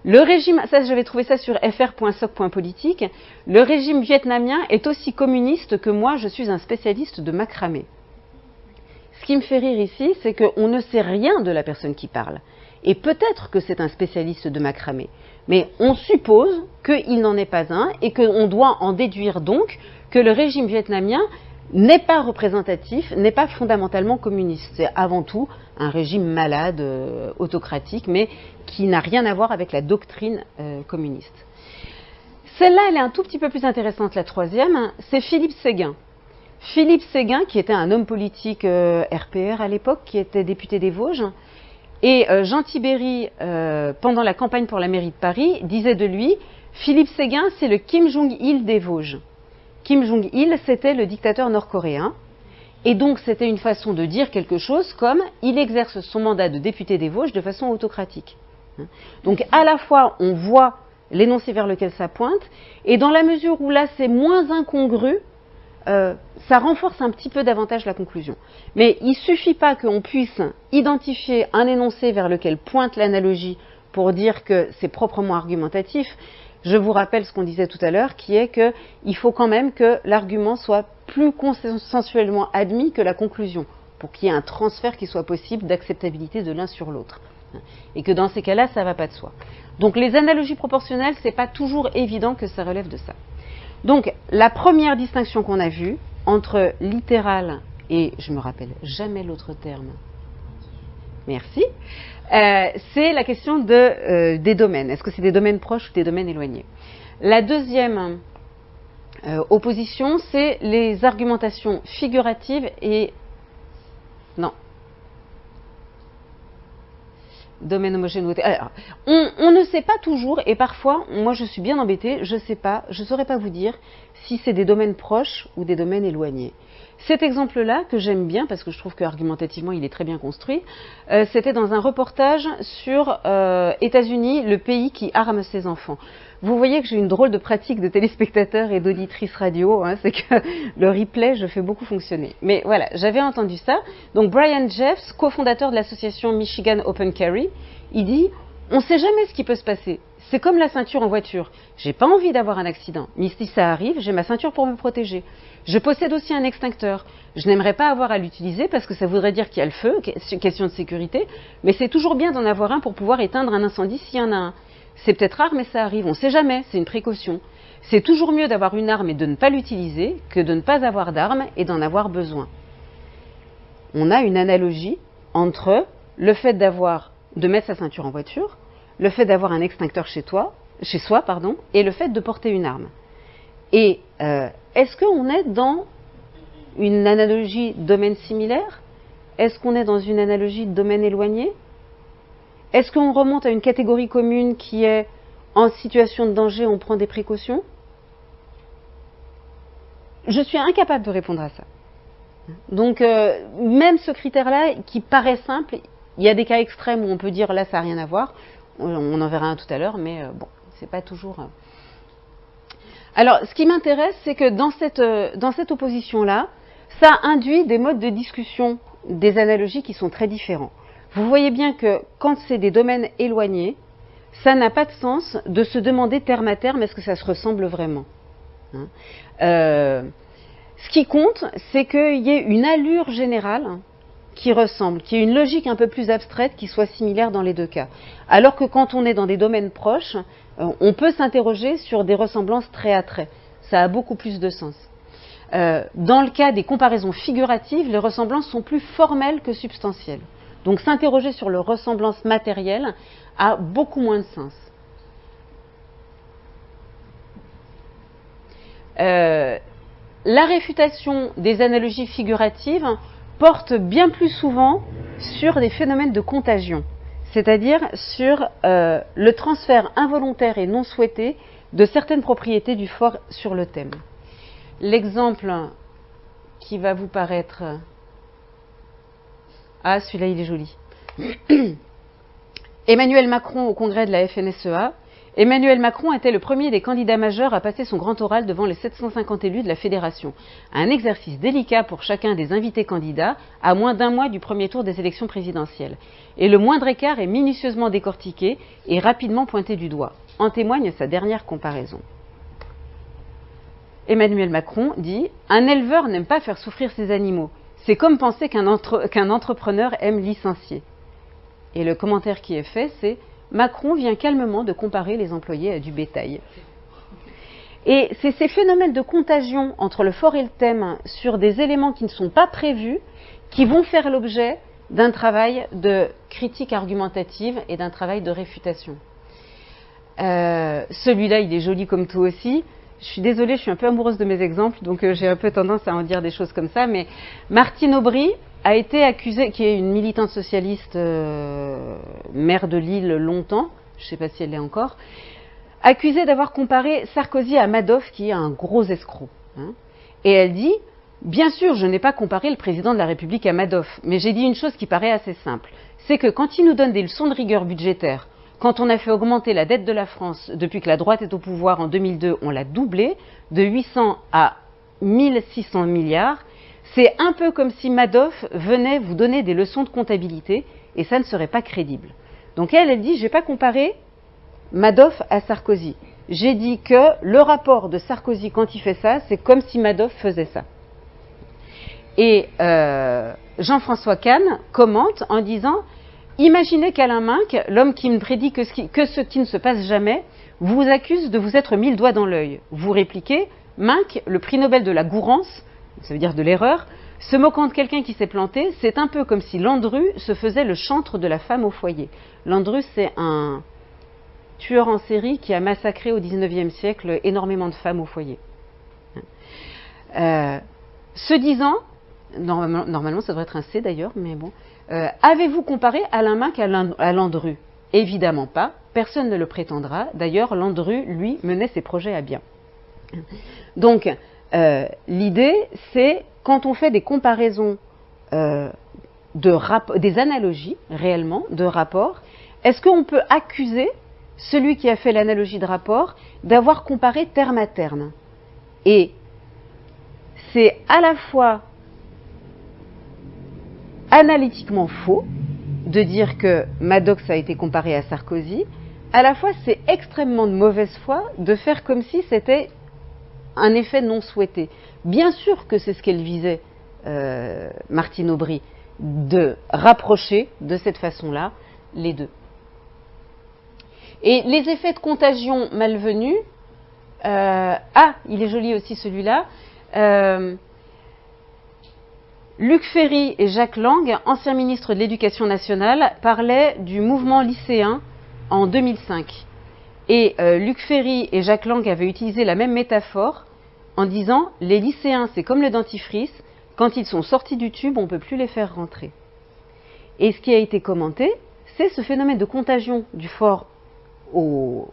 Le régime, ça j'avais trouvé ça sur fr.soc.politique, le régime vietnamien est aussi communiste que moi, je suis un spécialiste de macramé. Ce qui me fait rire ici, c'est qu'on ne sait rien de la personne qui parle. Et peut-être que c'est un spécialiste de macramé. Mais on suppose qu'il n'en est pas un et qu'on doit en déduire donc que le régime vietnamien n'est pas représentatif, n'est pas fondamentalement communiste. C'est avant tout un régime malade, autocratique, mais qui n'a rien à voir avec la doctrine communiste. Celle-là, elle est un tout petit peu plus intéressante, la troisième, c'est Philippe Séguin. Philippe Séguin, qui était un homme politique RPR à l'époque, qui était député des Vosges, et Jean Tibéry, pendant la campagne pour la mairie de Paris, disait de lui « Philippe Séguin, c'est le Kim Jong-il des Vosges ». Kim Jong-il, c'était le dictateur nord-coréen, et donc c'était une façon de dire quelque chose comme « il exerce son mandat de député des Vosges de façon autocratique ». Donc à la fois, on voit l'énoncé vers lequel ça pointe, et dans la mesure où là c'est moins incongru, ça renforce un petit peu davantage la conclusion. Mais il ne suffit pas qu'on puisse identifier un énoncé vers lequel pointe l'analogie pour dire que c'est proprement argumentatif. Je vous rappelle ce qu'on disait tout à l'heure, qui est qu'il faut quand même que l'argument soit plus consensuellement admis que la conclusion, pour qu'il y ait un transfert qui soit possible d'acceptabilité de l'un sur l'autre. Et que dans ces cas-là, ça ne va pas de soi. Donc les analogies proportionnelles, ce n'est pas toujours évident que ça relève de ça. Donc, la première distinction qu'on a vue entre littéral et, je me rappelle jamais l'autre terme, merci, c'est la question des domaines. Est-ce que c'est des domaines proches ou des domaines éloignés? La deuxième opposition, c'est les argumentations figuratives et... Non. Domaine homogène ou alors, on ne sait pas toujours, et parfois, moi je suis bien embêtée, je ne sais pas, je ne saurais pas vous dire si c'est des domaines proches ou des domaines éloignés. Cet exemple-là, que j'aime bien, parce que je trouve qu'argumentativement il est très bien construit, c'était dans un reportage sur États-Unis, le pays qui arme ses enfants. Vous voyez que j'ai une drôle de pratique de téléspectateurs et d'auditrices radio, hein, c'est que le replay, je fais beaucoup fonctionner. Mais voilà, j'avais entendu ça. Donc Brian Jeffs, cofondateur de l'association Michigan Open Carry, il dit « On ne sait jamais ce qui peut se passer. C'est comme la ceinture en voiture. J'ai pas envie d'avoir un accident, mais si ça arrive, j'ai ma ceinture pour me protéger. Je possède aussi un extincteur. Je n'aimerais pas avoir à l'utiliser parce que ça voudrait dire qu'il y a le feu, question de sécurité, mais c'est toujours bien d'en avoir un pour pouvoir éteindre un incendie s'il y en a un. C'est peut-être rare, mais ça arrive. On ne sait jamais, c'est une précaution. C'est toujours mieux d'avoir une arme et de ne pas l'utiliser que de ne pas avoir d'arme et d'en avoir besoin. » On a une analogie entre le fait de mettre sa ceinture en voiture, le fait d'avoir un extincteur chez soi, et le fait de porter une arme. Et est-ce qu'on est dans une analogie domaine similaire? Est-ce qu'on est dans une analogie domaine éloigné? Est-ce qu'on remonte à une catégorie commune qui est en situation de danger, on prend des précautions? Je suis incapable de répondre à ça. Donc, même ce critère-là, qui paraît simple, il y a des cas extrêmes où on peut dire là, ça n'a rien à voir. On en verra un tout à l'heure, mais bon, c'est pas toujours. Alors, ce qui m'intéresse, c'est que dans cette opposition-là, ça induit des modes de discussion, des analogies qui sont très différents. Vous voyez bien que quand c'est des domaines éloignés, ça n'a pas de sens de se demander terme à terme est-ce que ça se ressemble vraiment. Ce qui compte, c'est qu'il y ait une allure générale qui ressemble, qui ait une logique un peu plus abstraite qui soit similaire dans les deux cas. Alors que quand on est dans des domaines proches, on peut s'interroger sur des ressemblances trait à trait. Ça a beaucoup plus de sens. Dans le cas des comparaisons figuratives, les ressemblances sont plus formelles que substantielles. Donc s'interroger sur leur ressemblance matérielle a beaucoup moins de sens. La réfutation des analogies figuratives porte bien plus souvent sur des phénomènes de contagion, c'est-à-dire sur le transfert involontaire et non souhaité de certaines propriétés du fort sur le thème. L'exemple qui va vous paraître... Ah, celui-là, il est joli. Emmanuel Macron au congrès de la FNSEA. Emmanuel Macron était le premier des candidats majeurs à passer son grand oral devant les 750 élus de la fédération. Un exercice délicat pour chacun des invités candidats, à moins d'un mois du premier tour des élections présidentielles. Et le moindre écart est minutieusement décortiqué et rapidement pointé du doigt. En témoigne sa dernière comparaison. Emmanuel Macron dit « Un éleveur n'aime pas faire souffrir ses animaux. C'est comme penser qu'un entrepreneur aime licencier. » Et le commentaire qui est fait, c'est « Macron vient calmement de comparer les employés à du bétail. » Et c'est ces phénomènes de contagion entre le fort et le thème sur des éléments qui ne sont pas prévus qui vont faire l'objet d'un travail de critique argumentative et d'un travail de réfutation. Celui-là, il est joli comme tout aussi. Je suis désolée, je suis un peu amoureuse de mes exemples, donc j'ai un peu tendance à en dire des choses comme ça, mais Martine Aubry a été accusée, qui est une militante socialiste, maire de Lille longtemps, je ne sais pas si elle l'est encore, accusée d'avoir comparé Sarkozy à Madoff, qui est un gros escroc. Hein. Et elle dit, bien sûr, je n'ai pas comparé le président de la République à Madoff, mais j'ai dit une chose qui paraît assez simple, c'est que quand il nous donne des leçons de rigueur budgétaire, quand on a fait augmenter la dette de la France depuis que la droite est au pouvoir en 2002, on l'a doublée, de 800 à 1600 milliards, c'est un peu comme si Madoff venait vous donner des leçons de comptabilité et ça ne serait pas crédible. Donc elle dit, je n'ai pas comparé Madoff à Sarkozy. J'ai dit que le rapport de Sarkozy quand il fait ça, c'est comme si Madoff faisait ça. Et Jean-François Kahn commente en disant, imaginez qu'Alain Minc, l'homme qui me prédit que ce qui ne se passe jamais, vous accuse de vous être mis le doigt dans l'œil. Vous répliquez, Minc, le prix Nobel de la gourance, ça veut dire de l'erreur, se moquant de quelqu'un qui s'est planté, c'est un peu comme si Landru se faisait le chantre de la femme au foyer. Landru, c'est un tueur en série qui a massacré au XIXe siècle énormément de femmes au foyer. Ce disant, normalement ça devrait être un C d'ailleurs, mais bon, avez-vous comparé Alain Minc à Landru? Évidemment pas, personne ne le prétendra. D'ailleurs, Landru, lui, menait ses projets à bien. Donc, l'idée, c'est, quand on fait des comparaisons, des analogies, réellement, de rapports, est-ce qu'on peut accuser celui qui a fait l'analogie de rapport d'avoir comparé terme à terme? Et c'est à la fois analytiquement faux de dire que Maddox a été comparé à Sarkozy, à la fois c'est extrêmement de mauvaise foi de faire comme si c'était un effet non souhaité. Bien sûr que c'est ce qu'elle visait, Martine Aubry, de rapprocher de cette façon-là les deux. Et les effets de contagion malvenus, il est joli aussi celui-là, Luc Ferry et Jacques Lang, anciens ministres de l'Éducation nationale, parlaient du mouvement lycéen en 2005. Et Luc Ferry et Jacques Lang avaient utilisé la même métaphore en disant « Les lycéens, c'est comme le dentifrice, quand ils sont sortis du tube, on ne peut plus les faire rentrer ». Et ce qui a été commenté, c'est ce phénomène de contagion du fort au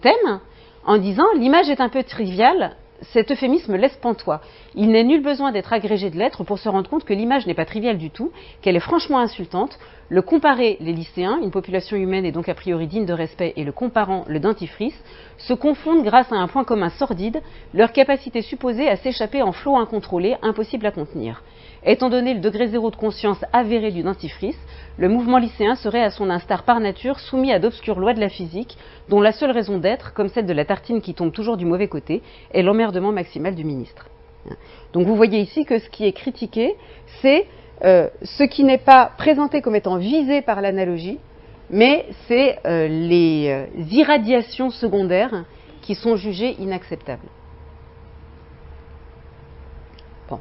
thème, en disant « L'image est un peu triviale ». Cet euphémisme laisse pantois. Il n'est nul besoin d'être agrégé de lettres pour se rendre compte que l'image n'est pas triviale du tout, qu'elle est franchement insultante. Le comparer les lycéens, une population humaine et donc a priori digne de respect, et le comparant le dentifrice, se confondent grâce à un point commun sordide, leur capacité supposée à s'échapper en flot incontrôlé, impossible à contenir. Étant donné le degré zéro de conscience avéré du dentifrice, le mouvement lycéen serait à son instar par nature soumis à d'obscures lois de la physique, dont la seule raison d'être, comme celle de la tartine qui tombe toujours du mauvais côté, est l'emmerdement maximal du ministre. Donc vous voyez ici que ce qui est critiqué, c'est ce qui n'est pas présenté comme étant visé par l'analogie, mais c'est les irradiations secondaires qui sont jugées inacceptables. Bon,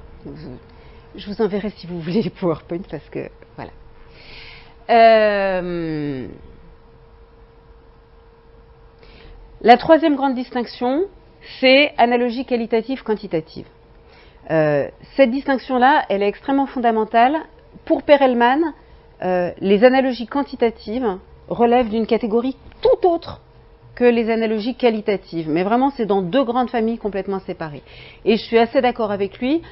je vous enverrai si vous voulez les PowerPoint parce que voilà. La troisième grande distinction, c'est analogie qualitative-quantitative. Cette distinction-là, elle est extrêmement fondamentale. Pour Perelman, les analogies quantitatives relèvent d'une catégorie tout autre que les analogies qualitatives. Mais vraiment, c'est dans deux grandes familles complètement séparées. Et je suis assez d'accord avec lui.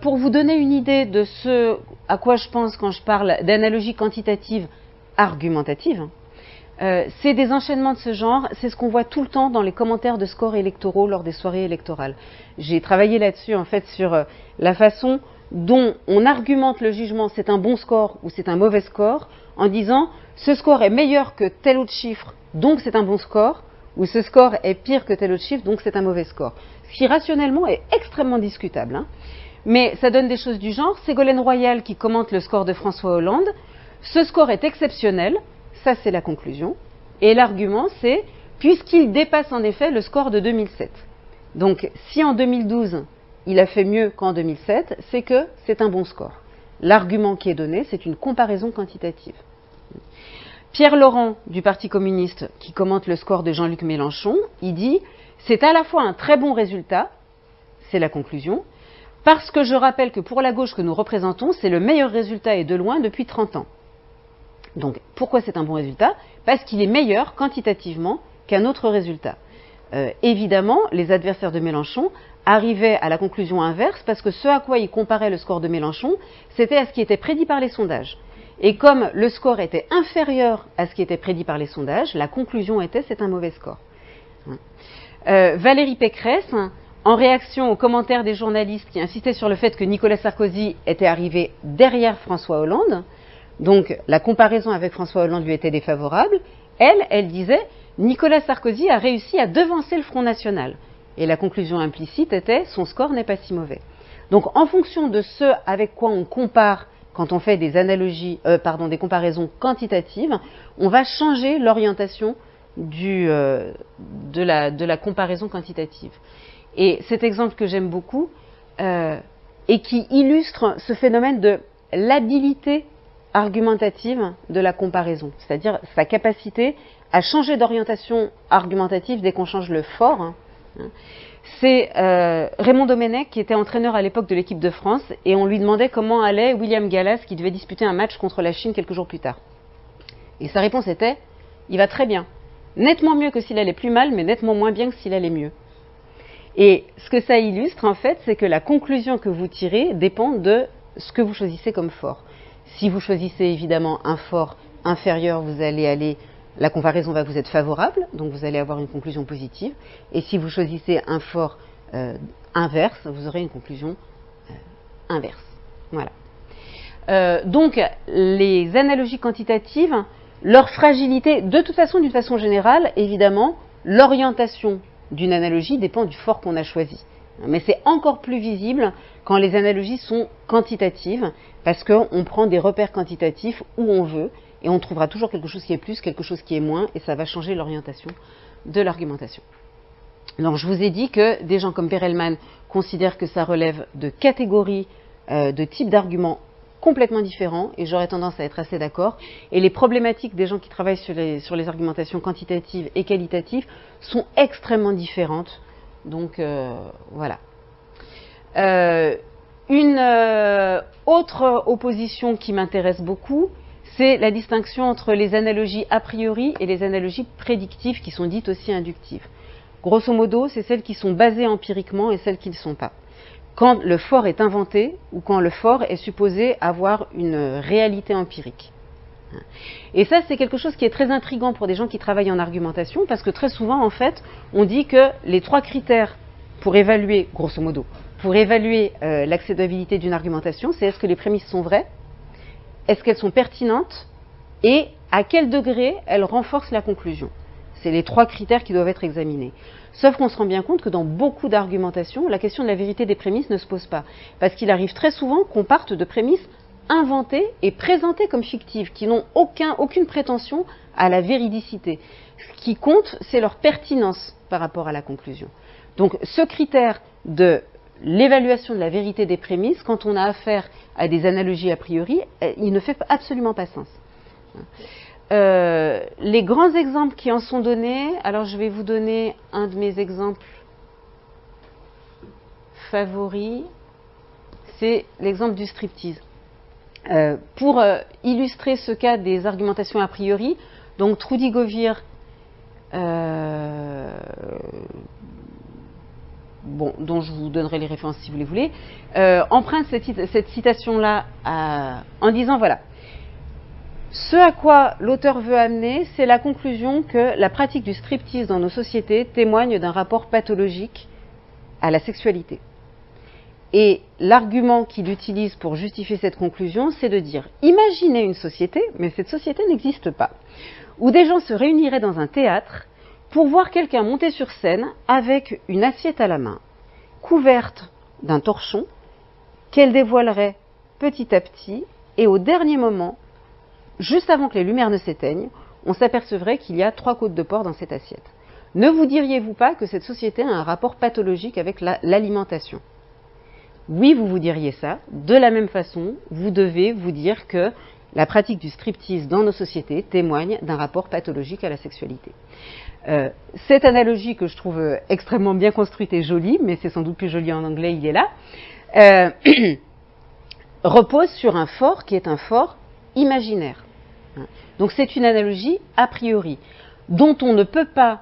Pour vous donner une idée de ce à quoi je pense quand je parle d'analogie quantitative argumentative, c'est des enchaînements de ce genre, c'est ce qu'on voit tout le temps dans les commentaires de scores électoraux lors des soirées électorales. J'ai travaillé là-dessus, en fait, sur la façon dont on argumente le jugement, c'est un bon score ou c'est un mauvais score, en disant ce score est meilleur que tel autre chiffre, donc c'est un bon score, ou ce score est pire que tel autre chiffre, donc c'est un mauvais score. Ce qui rationnellement est extrêmement discutable, hein. Mais ça donne des choses du genre. Ségolène Royal qui commente le score de François Hollande, ce score est exceptionnel, ça c'est la conclusion, et l'argument c'est puisqu'il dépasse en effet le score de 2007. Donc si en 2012 il a fait mieux qu'en 2007, c'est que c'est un bon score. L'argument qui est donné, c'est une comparaison quantitative. Pierre Laurent du Parti communiste qui commente le score de Jean-Luc Mélenchon, il dit c'est à la fois un très bon résultat, c'est la conclusion, parce que je rappelle que pour la gauche que nous représentons, c'est le meilleur résultat et de loin depuis 30 ans. Donc pourquoi c'est un bon résultat? Parce qu'il est meilleur quantitativement qu'un autre résultat. Évidemment, les adversaires de Mélenchon arrivaient à la conclusion inverse parce que ce à quoi ils comparaient le score de Mélenchon, c'était à ce qui était prédit par les sondages. Et comme le score était inférieur à ce qui était prédit par les sondages, la conclusion était c'est un mauvais score. Valérie Pécresse, en réaction aux commentaires des journalistes qui insistaient sur le fait que Nicolas Sarkozy était arrivé derrière François Hollande, donc la comparaison avec François Hollande lui était défavorable, elle disait Nicolas Sarkozy a réussi à devancer le Front National. Et la conclusion implicite était son score n'est pas si mauvais. Donc en fonction de ce avec quoi on compare quand on fait des analogies, des comparaisons quantitatives, on va changer l'orientation de la comparaison quantitative. Et cet exemple que j'aime beaucoup et qui illustre ce phénomène de l'habilité argumentative de la comparaison, c'est-à-dire sa capacité à changer d'orientation argumentative dès qu'on change le fort. C'est Raymond Domenech qui était entraîneur à l'époque de l'équipe de France et on lui demandait comment allait William Gallas qui devait disputer un match contre la Chine quelques jours plus tard. Et sa réponse était « Il va très bien, nettement mieux que s'il allait plus mal, mais nettement moins bien que s'il allait mieux ». Et ce que ça illustre en fait, c'est que la conclusion que vous tirez dépend de ce que vous choisissez comme fort. Si vous choisissez évidemment un fort inférieur, la comparaison va vous être favorable, donc vous allez avoir une conclusion positive. Et si vous choisissez un fort inverse, vous aurez une conclusion inverse. Voilà. Donc les analogies quantitatives, leur fragilité, de toute façon, d'une façon générale, évidemment, l'orientation d'une analogie dépend du fort qu'on a choisi. Mais c'est encore plus visible quand les analogies sont quantitatives, parce qu'on prend des repères quantitatifs où on veut, et on trouvera toujours quelque chose qui est plus, quelque chose qui est moins, et ça va changer l'orientation de l'argumentation. Donc je vous ai dit que des gens comme Perelman considèrent que ça relève de catégories, de types d'arguments complètement différents, et j'aurais tendance à être assez d'accord. Et les problématiques des gens qui travaillent sur les argumentations quantitatives et qualitatives sont extrêmement différentes. Donc voilà. Une autre opposition qui m'intéresse beaucoup, c'est la distinction entre les analogies a priori et les analogies prédictives qui sont dites aussi inductives. Grosso modo, c'est celles qui sont basées empiriquement et celles qui ne le sont pas. Quand le fort est inventé ou quand le fort est supposé avoir une réalité empirique. Et ça, c'est quelque chose qui est très intriguant pour des gens qui travaillent en argumentation, parce que très souvent, en fait, on dit que les 3 critères pour évaluer, grosso modo, pour évaluer l'acceptabilité d'une argumentation, c'est est-ce que les prémices sont vraies, est-ce qu'elles sont pertinentes, et à quel degré elles renforcent la conclusion. C'est les 3 critères qui doivent être examinés. Sauf qu'on se rend bien compte que dans beaucoup d'argumentations, la question de la vérité des prémices ne se pose pas. Parce qu'il arrive très souvent qu'on parte de prémices inventées et présentées comme fictives, qui n'ont aucune prétention à la véridicité. Ce qui compte, c'est leur pertinence par rapport à la conclusion. Donc ce critère de l'évaluation de la vérité des prémices, quand on a affaire à des analogies a priori, il ne fait absolument pas sens. Les grands exemples qui en sont donnés, alors je vais vous donner un de mes exemples favori, c'est l'exemple du striptease. Pour illustrer ce cas des argumentations a priori, donc Trudy Govir, dont je vous donnerai les références si vous les voulez, emprunte cette citation-là en disant voilà, ce à quoi l'auteur veut amener, c'est la conclusion que la pratique du striptease dans nos sociétés témoigne d'un rapport pathologique à la sexualité. Et l'argument qu'il utilise pour justifier cette conclusion, c'est de dire, imaginez une société, mais cette société n'existe pas, où des gens se réuniraient dans un théâtre pour voir quelqu'un monter sur scène avec une assiette à la main, couverte d'un torchon, qu'elle dévoilerait petit à petit, et au dernier moment, juste avant que les lumières ne s'éteignent, on s'apercevrait qu'il y a 3 côtes de porc dans cette assiette. Ne vous diriez-vous pas que cette société a un rapport pathologique avec l'alimentation ? Oui, vous vous diriez ça. De la même façon, vous devez vous dire que la pratique du striptease dans nos sociétés témoigne d'un rapport pathologique à la sexualité. Cette analogie que je trouve extrêmement bien construite et jolie, mais c'est sans doute plus joli en anglais, il est là, repose sur un fort qui est un fort imaginaire. Donc c'est une analogie a priori, dont on ne peut pas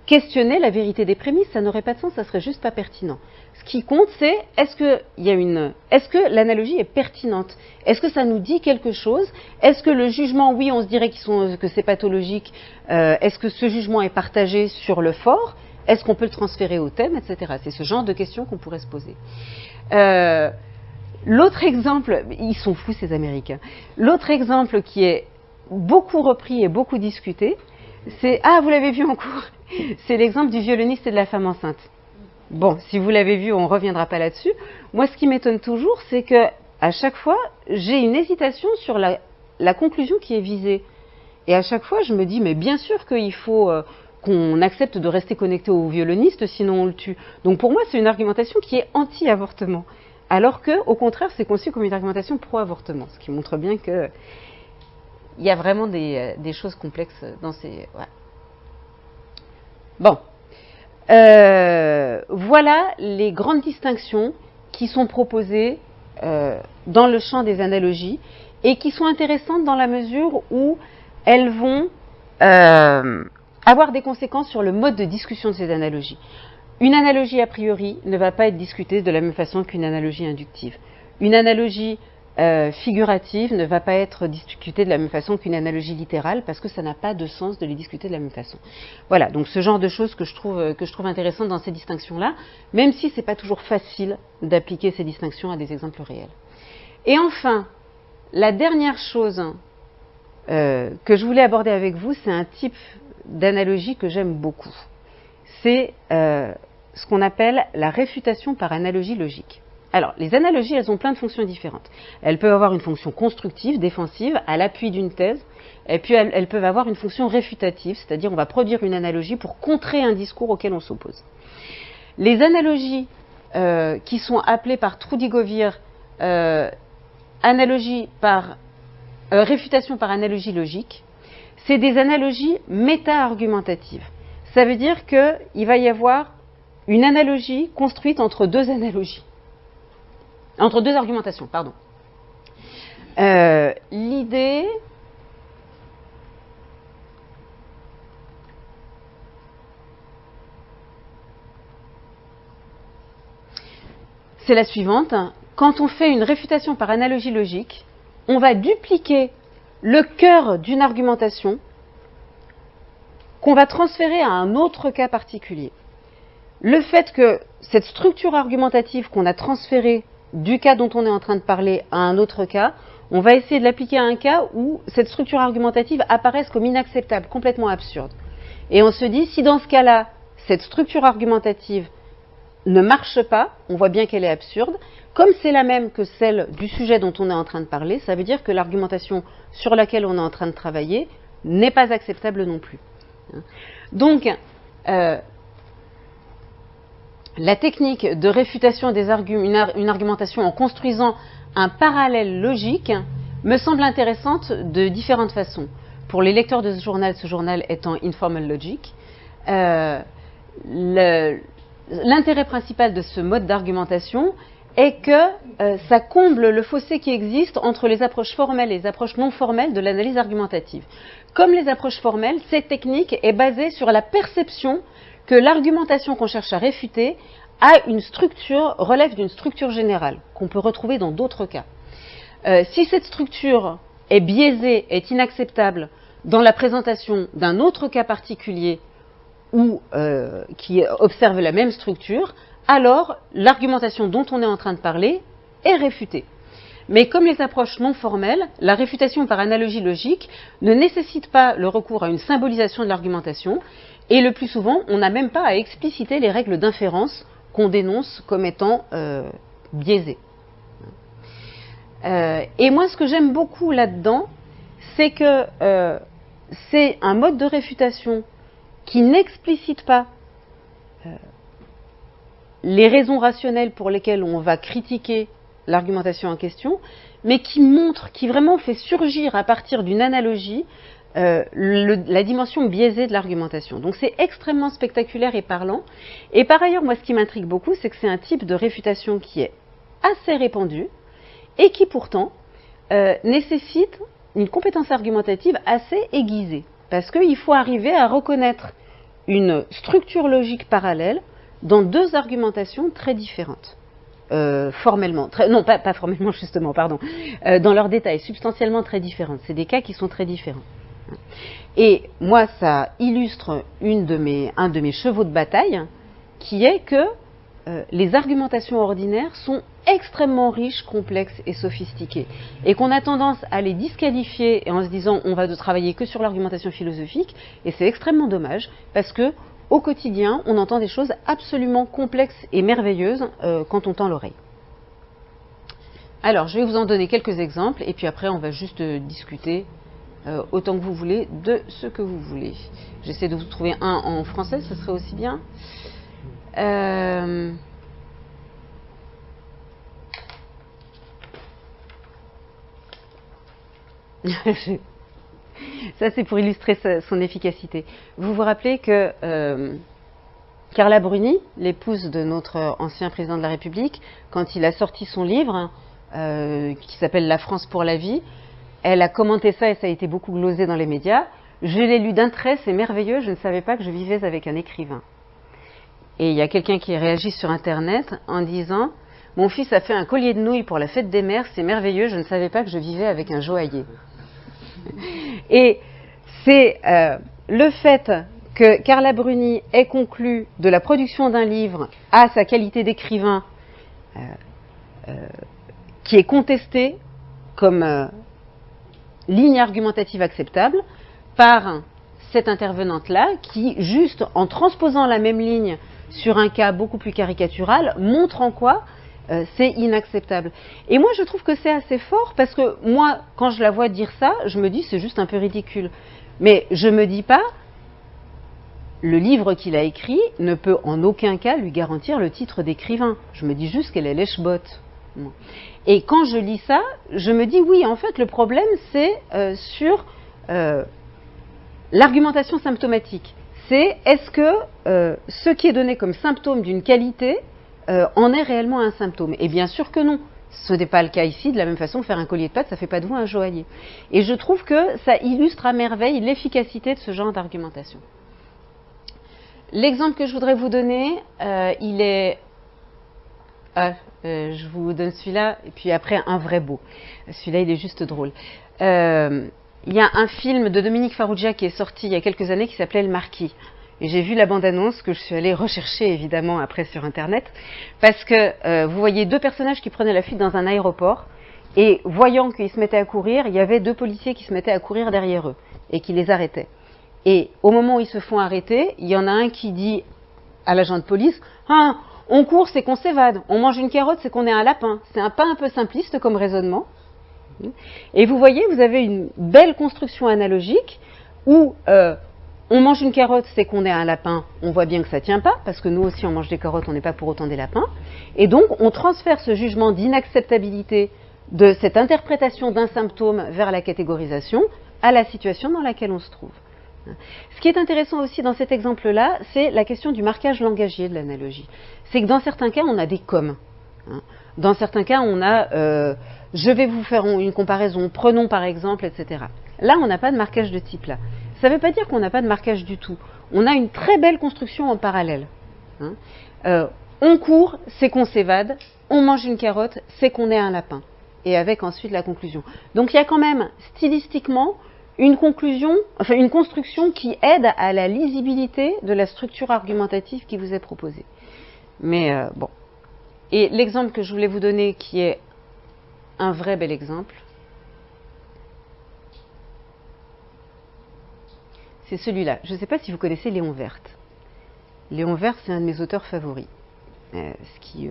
questionner la vérité des prémices, ça n'aurait pas de sens, ça serait juste pas pertinent. Ce qui compte, c'est est-ce que l'analogie est pertinente? Est-ce que ça nous dit quelque chose? Est-ce que le jugement, oui, on se dirait que c'est pathologique, est-ce que ce jugement est partagé sur le fort? Est-ce qu'on peut le transférer au thème, etc. C'est ce genre de questions qu'on pourrait se poser. L'autre exemple, ils sont fous ces Américains, l'autre exemple qui est beaucoup repris et beaucoup discuté, c'est, vous l'avez vu en cours, c'est l'exemple du violoniste et de la femme enceinte. Bon, si vous l'avez vu, on ne reviendra pas là-dessus. Moi, ce qui m'étonne toujours, c'est que à chaque fois, j'ai une hésitation sur la conclusion qui est visée. Et à chaque fois, je me dis, mais bien sûr qu'il faut qu'on accepte de rester connecté au violoniste, sinon on le tue. Donc pour moi, c'est une argumentation qui est anti-avortement. Alors que, au contraire, c'est conçu comme une argumentation pro-avortement, ce qui montre bien que il y a vraiment des choses complexes dans ces... Ouais. Bon. Voilà les grandes distinctions qui sont proposées dans le champ des analogies et qui sont intéressantes dans la mesure où elles vont avoir des conséquences sur le mode de discussion de ces analogies. Une analogie a priori ne va pas être discutée de la même façon qu'une analogie inductive. Une analogie figurative ne va pas être discutée de la même façon qu'une analogie littérale parce que ça n'a pas de sens de les discuter de la même façon. Voilà, donc ce genre de choses que je trouve intéressantes dans ces distinctions-là, même si c'est pas toujours facile d'appliquer ces distinctions à des exemples réels. Et enfin, la dernière chose que je voulais aborder avec vous, c'est un type d'analogie que j'aime beaucoup. C'est ce qu'on appelle la réfutation par analogie logique. Alors, les analogies, elles ont plein de fonctions différentes. Elles peuvent avoir une fonction constructive, défensive, à l'appui d'une thèse, et puis elles peuvent avoir une fonction réfutative, c'est-à-dire on va produire une analogie pour contrer un discours auquel on s'oppose. Les analogies qui sont appelées par Trudy Govir réfutation par analogie logique, c'est des analogies méta-argumentatives. Ça veut dire qu'il va y avoir une analogie construite entre deux analogies. Entre deux argumentations, pardon. L'idée... c'est la suivante. Quand on fait une réfutation par analogie logique, on va dupliquer le cœur d'une argumentation qu'on va transférer à un autre cas particulier. Le fait que cette structure argumentative qu'on a transférée du cas dont on est en train de parler à un autre cas, on va essayer de l'appliquer à un cas où cette structure argumentative apparaisse comme inacceptable, complètement absurde. Et on se dit, si dans ce cas-là, cette structure argumentative ne marche pas, on voit bien qu'elle est absurde, comme c'est la même que celle du sujet dont on est en train de parler, ça veut dire que l'argumentation sur laquelle on est en train de travailler n'est pas acceptable non plus. Donc, la technique de réfutation une argumentation en construisant un parallèle logique me semble intéressante de différentes façons. Pour les lecteurs de ce journal étant Informal Logic, l'intérêt principal de ce mode d'argumentation est que ça comble le fossé qui existe entre les approches formelles et les approches non formelles de l'analyse argumentative. Comme les approches formelles, cette technique est basée sur la perception que l'argumentation qu'on cherche à réfuter a une structure, relève d'une structure générale, qu'on peut retrouver dans d'autres cas. Si cette structure est biaisée, est inacceptable dans la présentation d'un autre cas particulier ou qui observe la même structure, alors l'argumentation dont on est en train de parler est réfutée. Mais comme les approches non formelles, la réfutation par analogie logique ne nécessite pas le recours à une symbolisation de l'argumentation, et le plus souvent, on n'a même pas à expliciter les règles d'inférence qu'on dénonce comme étant biaisées. Et moi, ce que j'aime beaucoup là-dedans, c'est que c'est un mode de réfutation qui n'explicite pas les raisons rationnelles pour lesquelles on va critiquer l'argumentation en question, mais qui montre, qui vraiment fait surgir à partir d'une analogie la dimension biaisée de l'argumentation. Donc c'est extrêmement spectaculaire et parlant. Et par ailleurs, moi ce qui m'intrigue beaucoup, c'est que c'est un type de réfutation qui est assez répandu et qui pourtant nécessite une compétence argumentative assez aiguisée. Parce qu'il faut arriver à reconnaître une structure logique parallèle dans deux argumentations très différentes. Formellement, non pas formellement justement, pardon, dans leurs détails, substantiellement très différentes. C'est des cas qui sont très différents. Et moi, ça illustre un de mes chevaux de bataille, qui est que les argumentations ordinaires sont extrêmement riches, complexes et sophistiquées, et qu'on a tendance à les disqualifier en se disant on va travailler que sur l'argumentation philosophique, et c'est extrêmement dommage, parce que au quotidien, on entend des choses absolument complexes et merveilleuses quand on tend l'oreille. Alors, je vais vous en donner quelques exemples, et puis après, on va juste discuter autant que vous voulez de ce que vous voulez. J'essaie de vous trouver un en français, ce serait aussi bien. Ça, c'est pour illustrer son efficacité. Vous vous rappelez que Carla Bruni, l'épouse de notre ancien président de la République, quand il a sorti son livre, qui s'appelle « La France pour la vie », elle a commenté ça et ça a été beaucoup glosé dans les médias. Je l'ai lu d'un trait, c'est merveilleux, je ne savais pas que je vivais avec un écrivain. Et il y a quelqu'un qui réagit sur Internet en disant « Mon fils a fait un collier de nouilles pour la fête des mères, c'est merveilleux, je ne savais pas que je vivais avec un joaillier. » Et c'est le fait que Carla Bruni ait conclu de la production d'un livre à sa qualité d'écrivain qui est contestée comme ligne argumentative acceptable par cette intervenante-là qui, juste en transposant la même ligne sur un cas beaucoup plus caricatural, montre en quoi c'est inacceptable. Et moi, je trouve que c'est assez fort parce que moi, quand je la vois dire ça, je me dis c'est juste un peu ridicule. Mais je me dis pas, le livre qu'il a écrit ne peut en aucun cas lui garantir le titre d'écrivain. Je me dis juste qu'elle est lèche-botte. Et quand je lis ça, je me dis oui, en fait, le problème, c'est sur l'argumentation symptomatique. C'est est-ce que ce qui est donné comme symptôme d'une qualité en est réellement un symptôme? Et bien sûr que non. Ce n'est pas le cas ici, de la même façon que faire un collier de pâtes, ça ne fait pas de vous un joaillier. Et je trouve que ça illustre à merveille l'efficacité de ce genre d'argumentation. L'exemple que je voudrais vous donner, il est... je vous donne celui-là, et puis après un vrai beau. Celui-là, il est juste drôle. Il y a un film de Dominique Farrugia qui est sorti il y a quelques années qui s'appelait Le Marquis. Et j'ai vu la bande-annonce que je suis allée rechercher évidemment après sur Internet, parce que vous voyez deux personnages qui prenaient la fuite dans un aéroport, et voyant qu'ils se mettaient à courir, il y avait deux policiers qui se mettaient à courir derrière eux, et qui les arrêtaient. Et au moment où ils se font arrêter, il y en a un qui dit à l'agent de police « Ah, on court, c'est qu'on s'évade, on mange une carotte, c'est qu'on est un lapin ». C'est pas un peu simpliste comme raisonnement. Et vous voyez, vous avez une belle construction analogique où on mange une carotte, c'est qu'on est un lapin, on voit bien que ça ne tient pas, parce que nous aussi on mange des carottes, on n'est pas pour autant des lapins. Et donc on transfère ce jugement d'inacceptabilité de cette interprétation d'un symptôme vers la catégorisation à la situation dans laquelle on se trouve. Ce qui est intéressant aussi dans cet exemple-là, c'est la question du marquage langagier de l'analogie. C'est que dans certains cas, on a des comme. Dans certains cas, on a je vais vous faire une comparaison, prenons par exemple, etc. Là, on n'a pas de marquage de type là. Ça ne veut pas dire qu'on n'a pas de marquage du tout. On a une très belle construction en parallèle. On court, c'est qu'on s'évade. On mange une carotte, c'est qu'on est un lapin. Et avec ensuite la conclusion. Donc il y a quand même stylistiquement une conclusion, enfin une construction qui aide à la lisibilité de la structure argumentative qui vous est proposée. Mais bon. Et l'exemple que je voulais vous donner, qui est un vrai bel exemple, c'est celui-là. Je ne sais pas si vous connaissez Léon Werth. Léon Werth, c'est un de mes auteurs favoris. Ce qui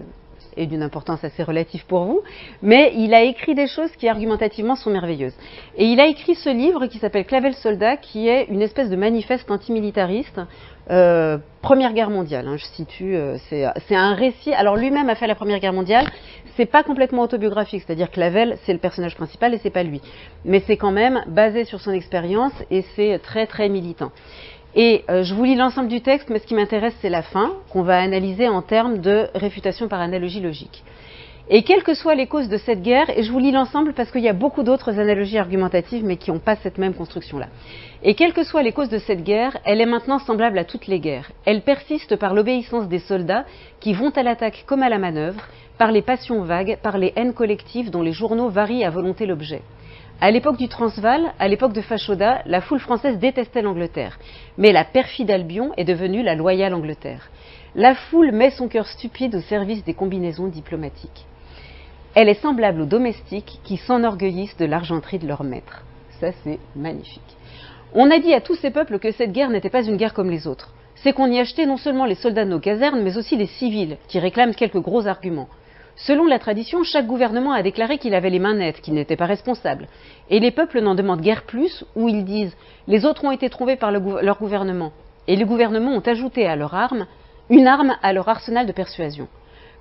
est d'une importance assez relative pour vous, mais il a écrit des choses qui argumentativement sont merveilleuses. Et il a écrit ce livre qui s'appelle Clavel Soldat, qui est une espèce de manifeste antimilitariste, Première Guerre mondiale, je situe, c'est un récit, alors lui-même a fait la Première Guerre mondiale, c'est pas complètement autobiographique, c'est-à-dire Clavel, c'est le personnage principal et c'est pas lui, mais c'est quand même basé sur son expérience et c'est très très militant. Et je vous lis l'ensemble du texte, mais ce qui m'intéresse, c'est la fin, qu'on va analyser en termes de réfutation par analogie logique. Et quelles que soient les causes de cette guerre, et je vous lis l'ensemble parce qu'il y a beaucoup d'autres analogies argumentatives, mais qui n'ont pas cette même construction-là. Et quelles que soient les causes de cette guerre, elle est maintenant semblable à toutes les guerres. Elle persiste par l'obéissance des soldats qui vont à l'attaque comme à la manœuvre, par les passions vagues, par les haines collectives dont les journaux varient à volonté l'objet. À l'époque du Transvaal, à l'époque de Fachoda, la foule française détestait l'Angleterre. Mais la perfide Albion est devenue la loyale Angleterre. La foule met son cœur stupide au service des combinaisons diplomatiques. Elle est semblable aux domestiques qui s'enorgueillissent de l'argenterie de leur maître. Ça, c'est magnifique. On a dit à tous ces peuples que cette guerre n'était pas une guerre comme les autres. C'est qu'on y achetait non seulement les soldats de nos casernes, mais aussi les civils, qui réclament quelques gros arguments. Selon la tradition, chaque gouvernement a déclaré qu'il avait les mains nettes, qu'il n'était pas responsable. Et les peuples n'en demandent guère plus, où ils disent « les autres ont été trouvés par leur gouvernement ». Et les gouvernements ont ajouté à leur arme une arme à leur arsenal de persuasion.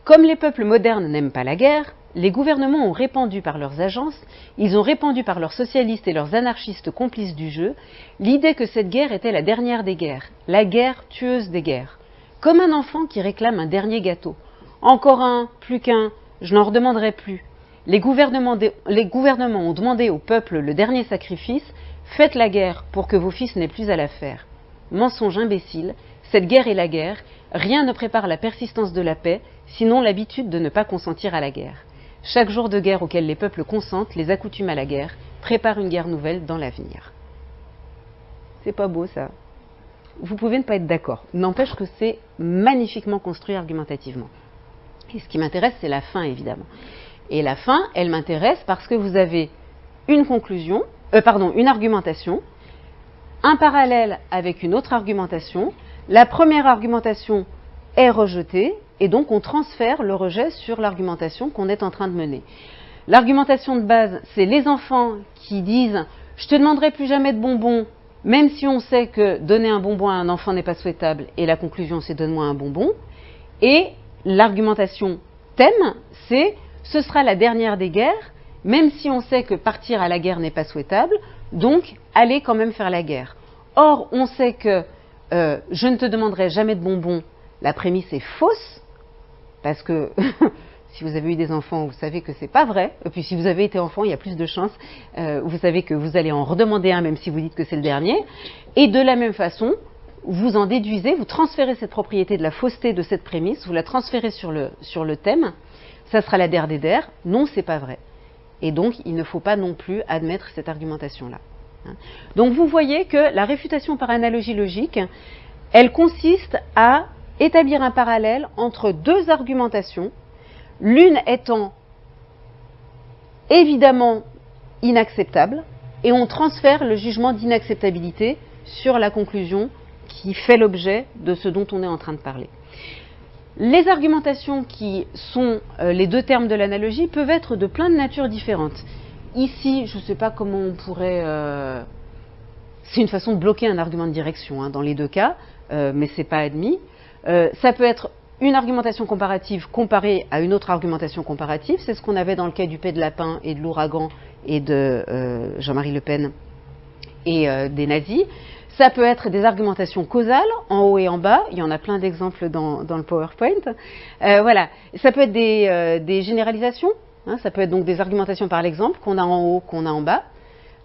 Comme les peuples modernes n'aiment pas la guerre, les gouvernements ont répandu par leurs agences, ils ont répandu par leurs socialistes et leurs anarchistes complices du jeu, l'idée que cette guerre était la dernière des guerres, la guerre tueuse des guerres. Comme un enfant qui réclame un dernier gâteau. Encore un, plus qu'un, je n'en redemanderai plus. Les gouvernements ont demandé au peuple le dernier sacrifice, faites la guerre pour que vos fils n'aient plus à la faire. Mensonge imbécile, cette guerre est la guerre, rien ne prépare la persistance de la paix, sinon l'habitude de ne pas consentir à la guerre. Chaque jour de guerre auquel les peuples consentent les accoutume à la guerre, prépare une guerre nouvelle dans l'avenir. C'est pas beau ça? Vous pouvez ne pas être d'accord, n'empêche que c'est magnifiquement construit argumentativement. Et ce qui m'intéresse, c'est la fin, évidemment. Et la fin, elle m'intéresse parce que vous avez une conclusion, une argumentation, un parallèle avec une autre argumentation. La première argumentation est rejetée, et donc on transfère le rejet sur l'argumentation qu'on est en train de mener. L'argumentation de base, c'est les enfants qui disent « je te demanderai plus jamais de bonbons », même si on sait que donner un bonbon à un enfant n'est pas souhaitable, et la conclusion, c'est « donne-moi un bonbon ». Et l'argumentation thème, c'est « ce sera la dernière des guerres, même si on sait que partir à la guerre n'est pas souhaitable, donc allez quand même faire la guerre ». Or, on sait que je ne te demanderai jamais de bonbons, la prémisse est fausse, parce que si vous avez eu des enfants, vous savez que c'est pas vrai. Et puis si vous avez été enfant, il y a plus de chances. Vous savez que vous allez en redemander un, même si vous dites que c'est le dernier. Et de la même façon, vous en déduisez, vous transférez cette propriété de la fausseté de cette prémisse, vous la transférez sur le thème. Ça sera la der des der. Non, c'est pas vrai. Et donc, il ne faut pas non plus admettre cette argumentation-là. Donc, vous voyez que la réfutation par analogie logique, elle consiste à établir un parallèle entre deux argumentations, l'une étant évidemment inacceptable, et on transfère le jugement d'inacceptabilité sur la conclusion qui fait l'objet de ce dont on est en train de parler. Les argumentations qui sont les deux termes de l'analogie peuvent être de plein de natures différentes. Ici, je ne sais pas comment on pourrait... c'est une façon de bloquer un argument de direction dans les deux cas, mais ce n'est pas admis. Ça peut être une argumentation comparative comparée à une autre argumentation comparative. C'est ce qu'on avait dans le cas du Paix de Lapin et de l'ouragan et de Jean-Marie Le Pen et des nazis. Ça peut être des argumentations causales, en haut et en bas. Il y en a plein d'exemples dans le PowerPoint. Voilà. Ça peut être des généralisations. Hein, ça peut être donc des argumentations par l'exemple qu'on a en haut, qu'on a en bas.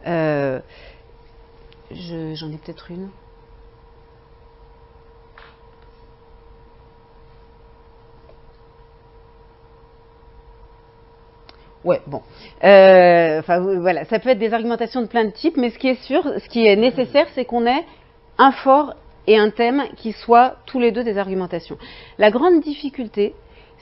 J'en ai peut-être une. Ouais, bon. Voilà, ça peut être des argumentations de plein de types, mais ce qui est sûr, ce qui est nécessaire, c'est qu'on ait un fort et un thème qui soient tous les deux des argumentations. La grande difficulté,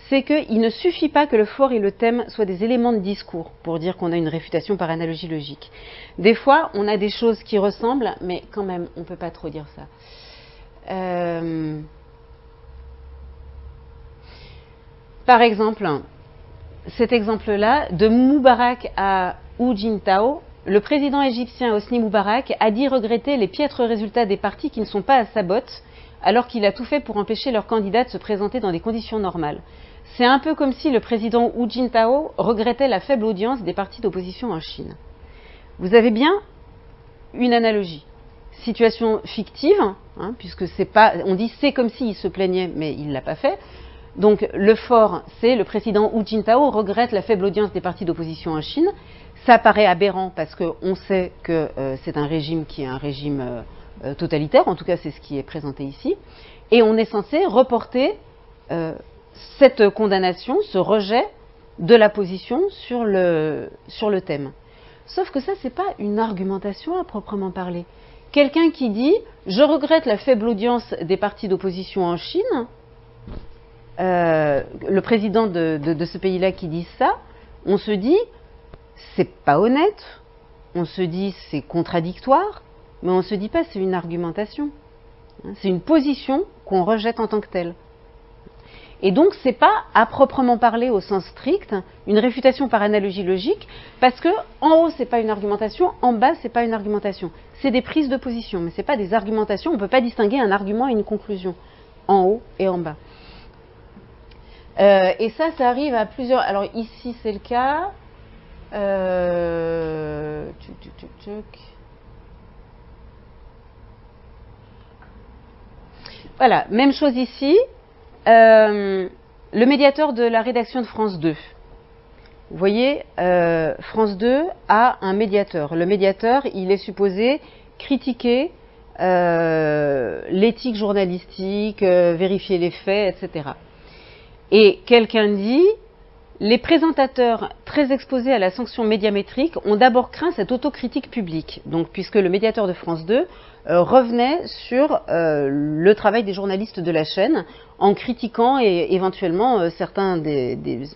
c'est qu'il ne suffit pas que le fort et le thème soient des éléments de discours pour dire qu'on a une réfutation par analogie logique. Des fois, on a des choses qui ressemblent, mais quand même, on ne peut pas trop dire ça. Par exemple, cet exemple-là, de Moubarak à Hu Jintao, le président égyptien Hosni Moubarak a dit regretter les piètres résultats des partis qui ne sont pas à sa botte, alors qu'il a tout fait pour empêcher leurs candidats de se présenter dans des conditions normales. C'est un peu comme si le président Hu Jintao regrettait la faible audience des partis d'opposition en Chine. Vous avez bien une analogie. Situation fictive, hein, puisque c'est pas, on dit c'est comme s'il se plaignait, mais il ne l'a pas fait. Donc le fort, c'est le président Hu Jintao regrette la faible audience des partis d'opposition en Chine. Ça paraît aberrant parce qu'on sait que c'est un régime qui est un régime totalitaire, en tout cas c'est ce qui est présenté ici. Et on est censé reporter cette condamnation, ce rejet de la position sur le thème. Sauf que ça, c'est pas une argumentation à proprement parler. Quelqu'un qui dit « je regrette la faible audience des partis d'opposition en Chine », le président de ce pays-là qui dit ça, on se dit c'est pas honnête, on se dit c'est contradictoire, mais on se dit pas c'est une argumentation. C'est une position qu'on rejette en tant que telle. Et donc c'est pas à proprement parler au sens strict une réfutation par analogie logique, parce que en haut c'est pas une argumentation, en bas c'est pas une argumentation. C'est des prises de position, mais c'est pas des argumentations. On peut pas distinguer un argument et une conclusion en haut et en bas. Et ça arrive à plusieurs. Alors ici c'est le cas. Voilà, même chose ici. Le médiateur de la rédaction de France 2. Vous voyez, France 2 a un médiateur. Le médiateur, il est supposé critiquer l'éthique journalistique, vérifier les faits, etc. Et quelqu'un dit, les présentateurs très exposés à la sanction médiamétrique ont d'abord craint cette autocritique publique. Donc, puisque le médiateur de France 2 revenait sur le travail des journalistes de la chaîne en critiquant et éventuellement certains des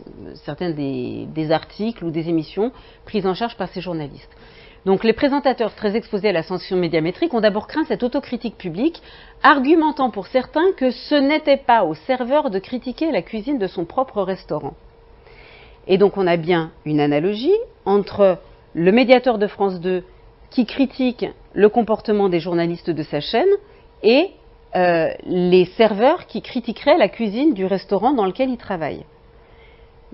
articles ou des émissions prises en charge par ces journalistes. Donc les présentateurs très exposés à la sanction médiamétrique ont d'abord craint cette autocritique publique, argumentant pour certains que ce n'était pas au serveur de critiquer la cuisine de son propre restaurant. Et donc on a bien une analogie entre le médiateur de France 2 qui critique le comportement des journalistes de sa chaîne et les serveurs qui critiqueraient la cuisine du restaurant dans lequel ils travaillent.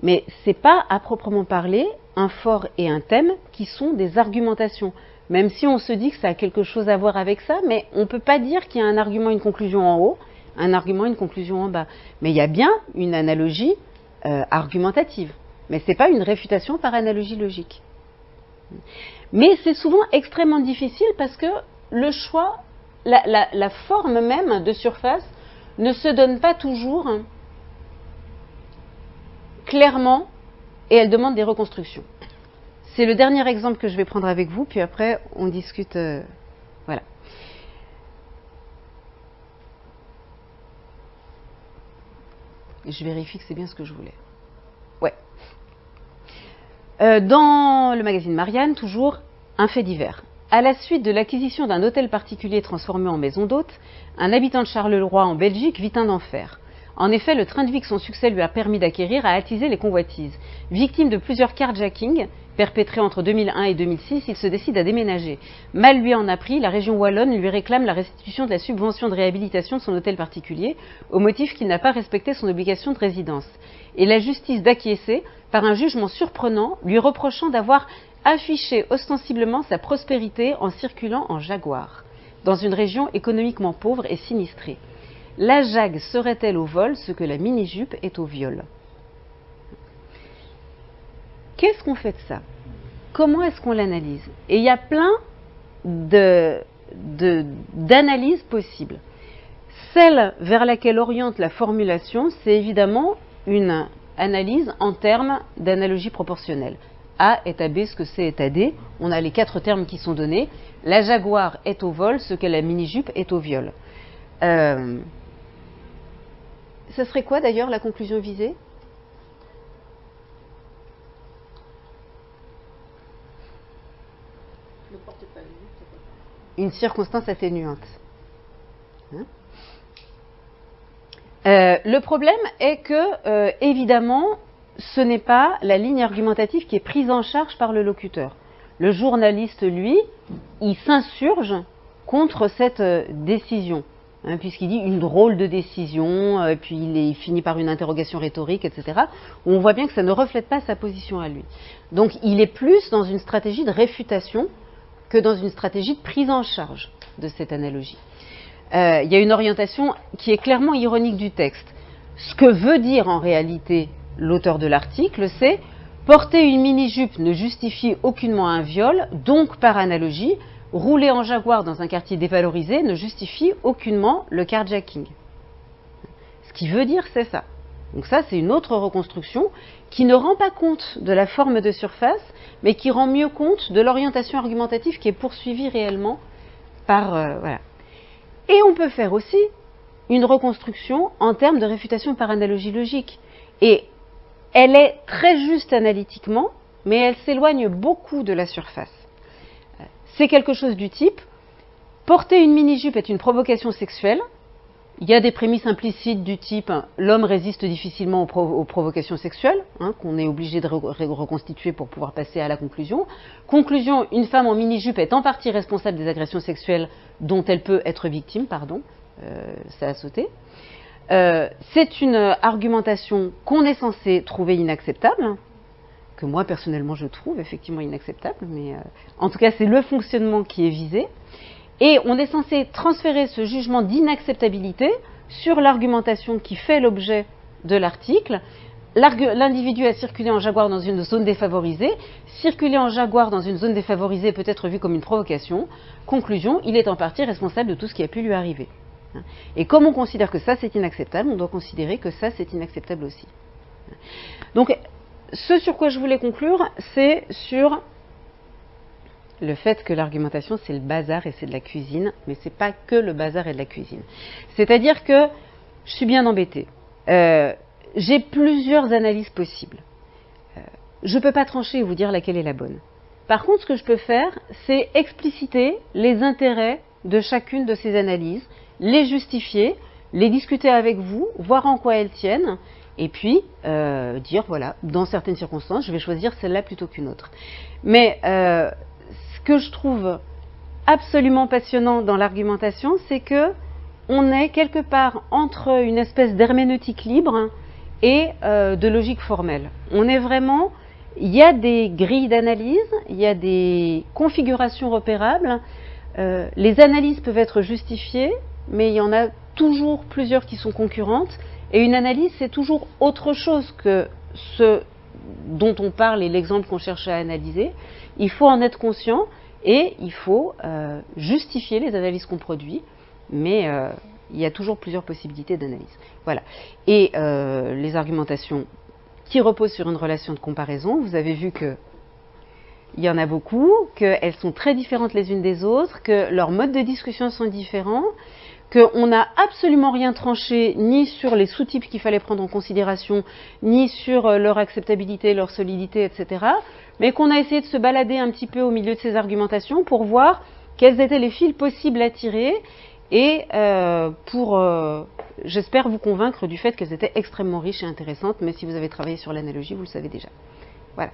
Mais ce n'est pas à proprement parler un fort et un thème qui sont des argumentations. Même si on se dit que ça a quelque chose à voir avec ça, mais on ne peut pas dire qu'il y a un argument et une conclusion en haut, un argument et une conclusion en bas. Mais il y a bien une analogie argumentative. Mais ce n'est pas une réfutation par analogie logique. Mais c'est souvent extrêmement difficile parce que le choix, la forme même de surface ne se donne pas toujours clairement et elle demande des reconstructions. C'est le dernier exemple que je vais prendre avec vous, puis après on discute. Voilà. Et je vérifie que c'est bien ce que je voulais. Ouais. Dans le magazine Marianne, toujours un fait divers. À la suite de l'acquisition d'un hôtel particulier transformé en maison d'hôte, un habitant de Charleroi en Belgique vit un enfer. En effet, le train de vie que son succès lui a permis d'acquérir a attisé les convoitises. Victime de plusieurs carjackings perpétrés entre 2001 et 2006, il se décide à déménager. Mal lui en a pris, la région wallonne lui réclame la restitution de la subvention de réhabilitation de son hôtel particulier, au motif qu'il n'a pas respecté son obligation de résidence. Et la justice d'acquiescer par un jugement surprenant, lui reprochant d'avoir affiché ostensiblement sa prospérité en circulant en Jaguar. dans une région économiquement pauvre et sinistrée. La JAG serait-elle au vol ce que la mini-jupe est au viol? Qu'est-ce qu'on fait de ça? Comment est-ce qu'on l'analyse? Et il y a plein d'analyses possibles. Celle vers laquelle oriente la formulation, c'est évidemment une analyse en termes d'analogie proportionnelle. A est à B ce que C est à D. On a les 4 termes qui sont donnés. La jaguar est au vol ce que la mini-jupe est au viol. Ce serait quoi d'ailleurs la conclusion visée? Une circonstance atténuante. Hein? Le problème est que, évidemment, ce n'est pas la ligne argumentative qui est prise en charge par le locuteur. Le journaliste, lui, il s'insurge contre cette décision, hein, puisqu'il dit une drôle de décision, puis il finit par une interrogation rhétorique, etc. On voit bien que ça ne reflète pas sa position à lui. Donc il est plus dans une stratégie de réfutation que dans une stratégie de prise en charge de cette analogie. Il y a une orientation qui est clairement ironique du texte. Ce que veut dire en réalité l'auteur de l'article, c'est « porter une mini-jupe ne justifie aucunement un viol, donc par analogie, rouler en jaguar dans un quartier dévalorisé ne justifie aucunement le carjacking ». Ce qui veut dire, c'est ça. Donc ça, c'est une autre reconstruction qui ne rend pas compte de la forme de surface, mais qui rend mieux compte de l'orientation argumentative qui est poursuivie réellement par... voilà. Et on peut faire aussi une reconstruction en termes de réfutation par analogie logique. Et elle est très juste analytiquement, mais elle s'éloigne beaucoup de la surface. C'est quelque chose du type, porter une mini-jupe est une provocation sexuelle. Il y a des prémices implicites du type l'homme résiste difficilement aux provocations sexuelles, hein, qu'on est obligé de reconstituer pour pouvoir passer à la conclusion. Conclusion, une femme en mini-jupe est en partie responsable des agressions sexuelles dont elle peut être victime, ça a sauté. C'est une argumentation qu'on est censé trouver inacceptable, que moi personnellement je trouve effectivement inacceptable, mais en tout cas c'est le fonctionnement qui est visé. Et on est censé transférer ce jugement d'inacceptabilité sur l'argumentation qui fait l'objet de l'article. L'individu a circulé en jaguar dans une zone défavorisée. Circuler en jaguar dans une zone défavorisée peut être vu comme une provocation. Conclusion, il est en partie responsable de tout ce qui a pu lui arriver. Et comme on considère que ça c'est inacceptable, on doit considérer que ça c'est inacceptable aussi. Donc, ce sur quoi je voulais conclure, c'est sur le fait que l'argumentation, c'est le bazar et c'est de la cuisine, mais c'est pas que le bazar et de la cuisine. C'est-à-dire que je suis bien embêtée. J'ai plusieurs analyses possibles. Je ne peux pas trancher et vous dire laquelle est la bonne. Par contre, ce que je peux faire, c'est expliciter les intérêts de chacune de ces analyses, les justifier, les discuter avec vous, voir en quoi elles tiennent, et puis dire, voilà, dans certaines circonstances, je vais choisir celle-là plutôt qu'une autre. Mais ce que je trouve absolument passionnant dans l'argumentation, c'est que on est quelque part entre une espèce d'herméneutique libre et de logique formelle. On est vraiment, il y a des grilles d'analyse, il y a des configurations repérables, les analyses peuvent être justifiées, mais il y en a toujours plusieurs qui sont concurrentes, et une analyse c'est toujours autre chose que ce dont on parle et l'exemple qu'on cherche à analyser. Il faut en être conscient et il faut justifier les analyses qu'on produit, mais il y a toujours plusieurs possibilités d'analyse. Voilà. Et les argumentations qui reposent sur une relation de comparaison, vous avez vu qu'il y en a beaucoup, qu'elles sont très différentes les unes des autres, que leurs modes de discussion sont différents, qu'on n'a absolument rien tranché ni sur les sous-types qu'il fallait prendre en considération, ni sur leur acceptabilité, leur solidité, etc., mais qu'on a essayé de se balader un petit peu au milieu de ces argumentations pour voir quels étaient les fils possibles à tirer et pour, j'espère, vous convaincre du fait qu'elles étaient extrêmement riches et intéressantes, mais si vous avez travaillé sur l'analogie, vous le savez déjà. Voilà.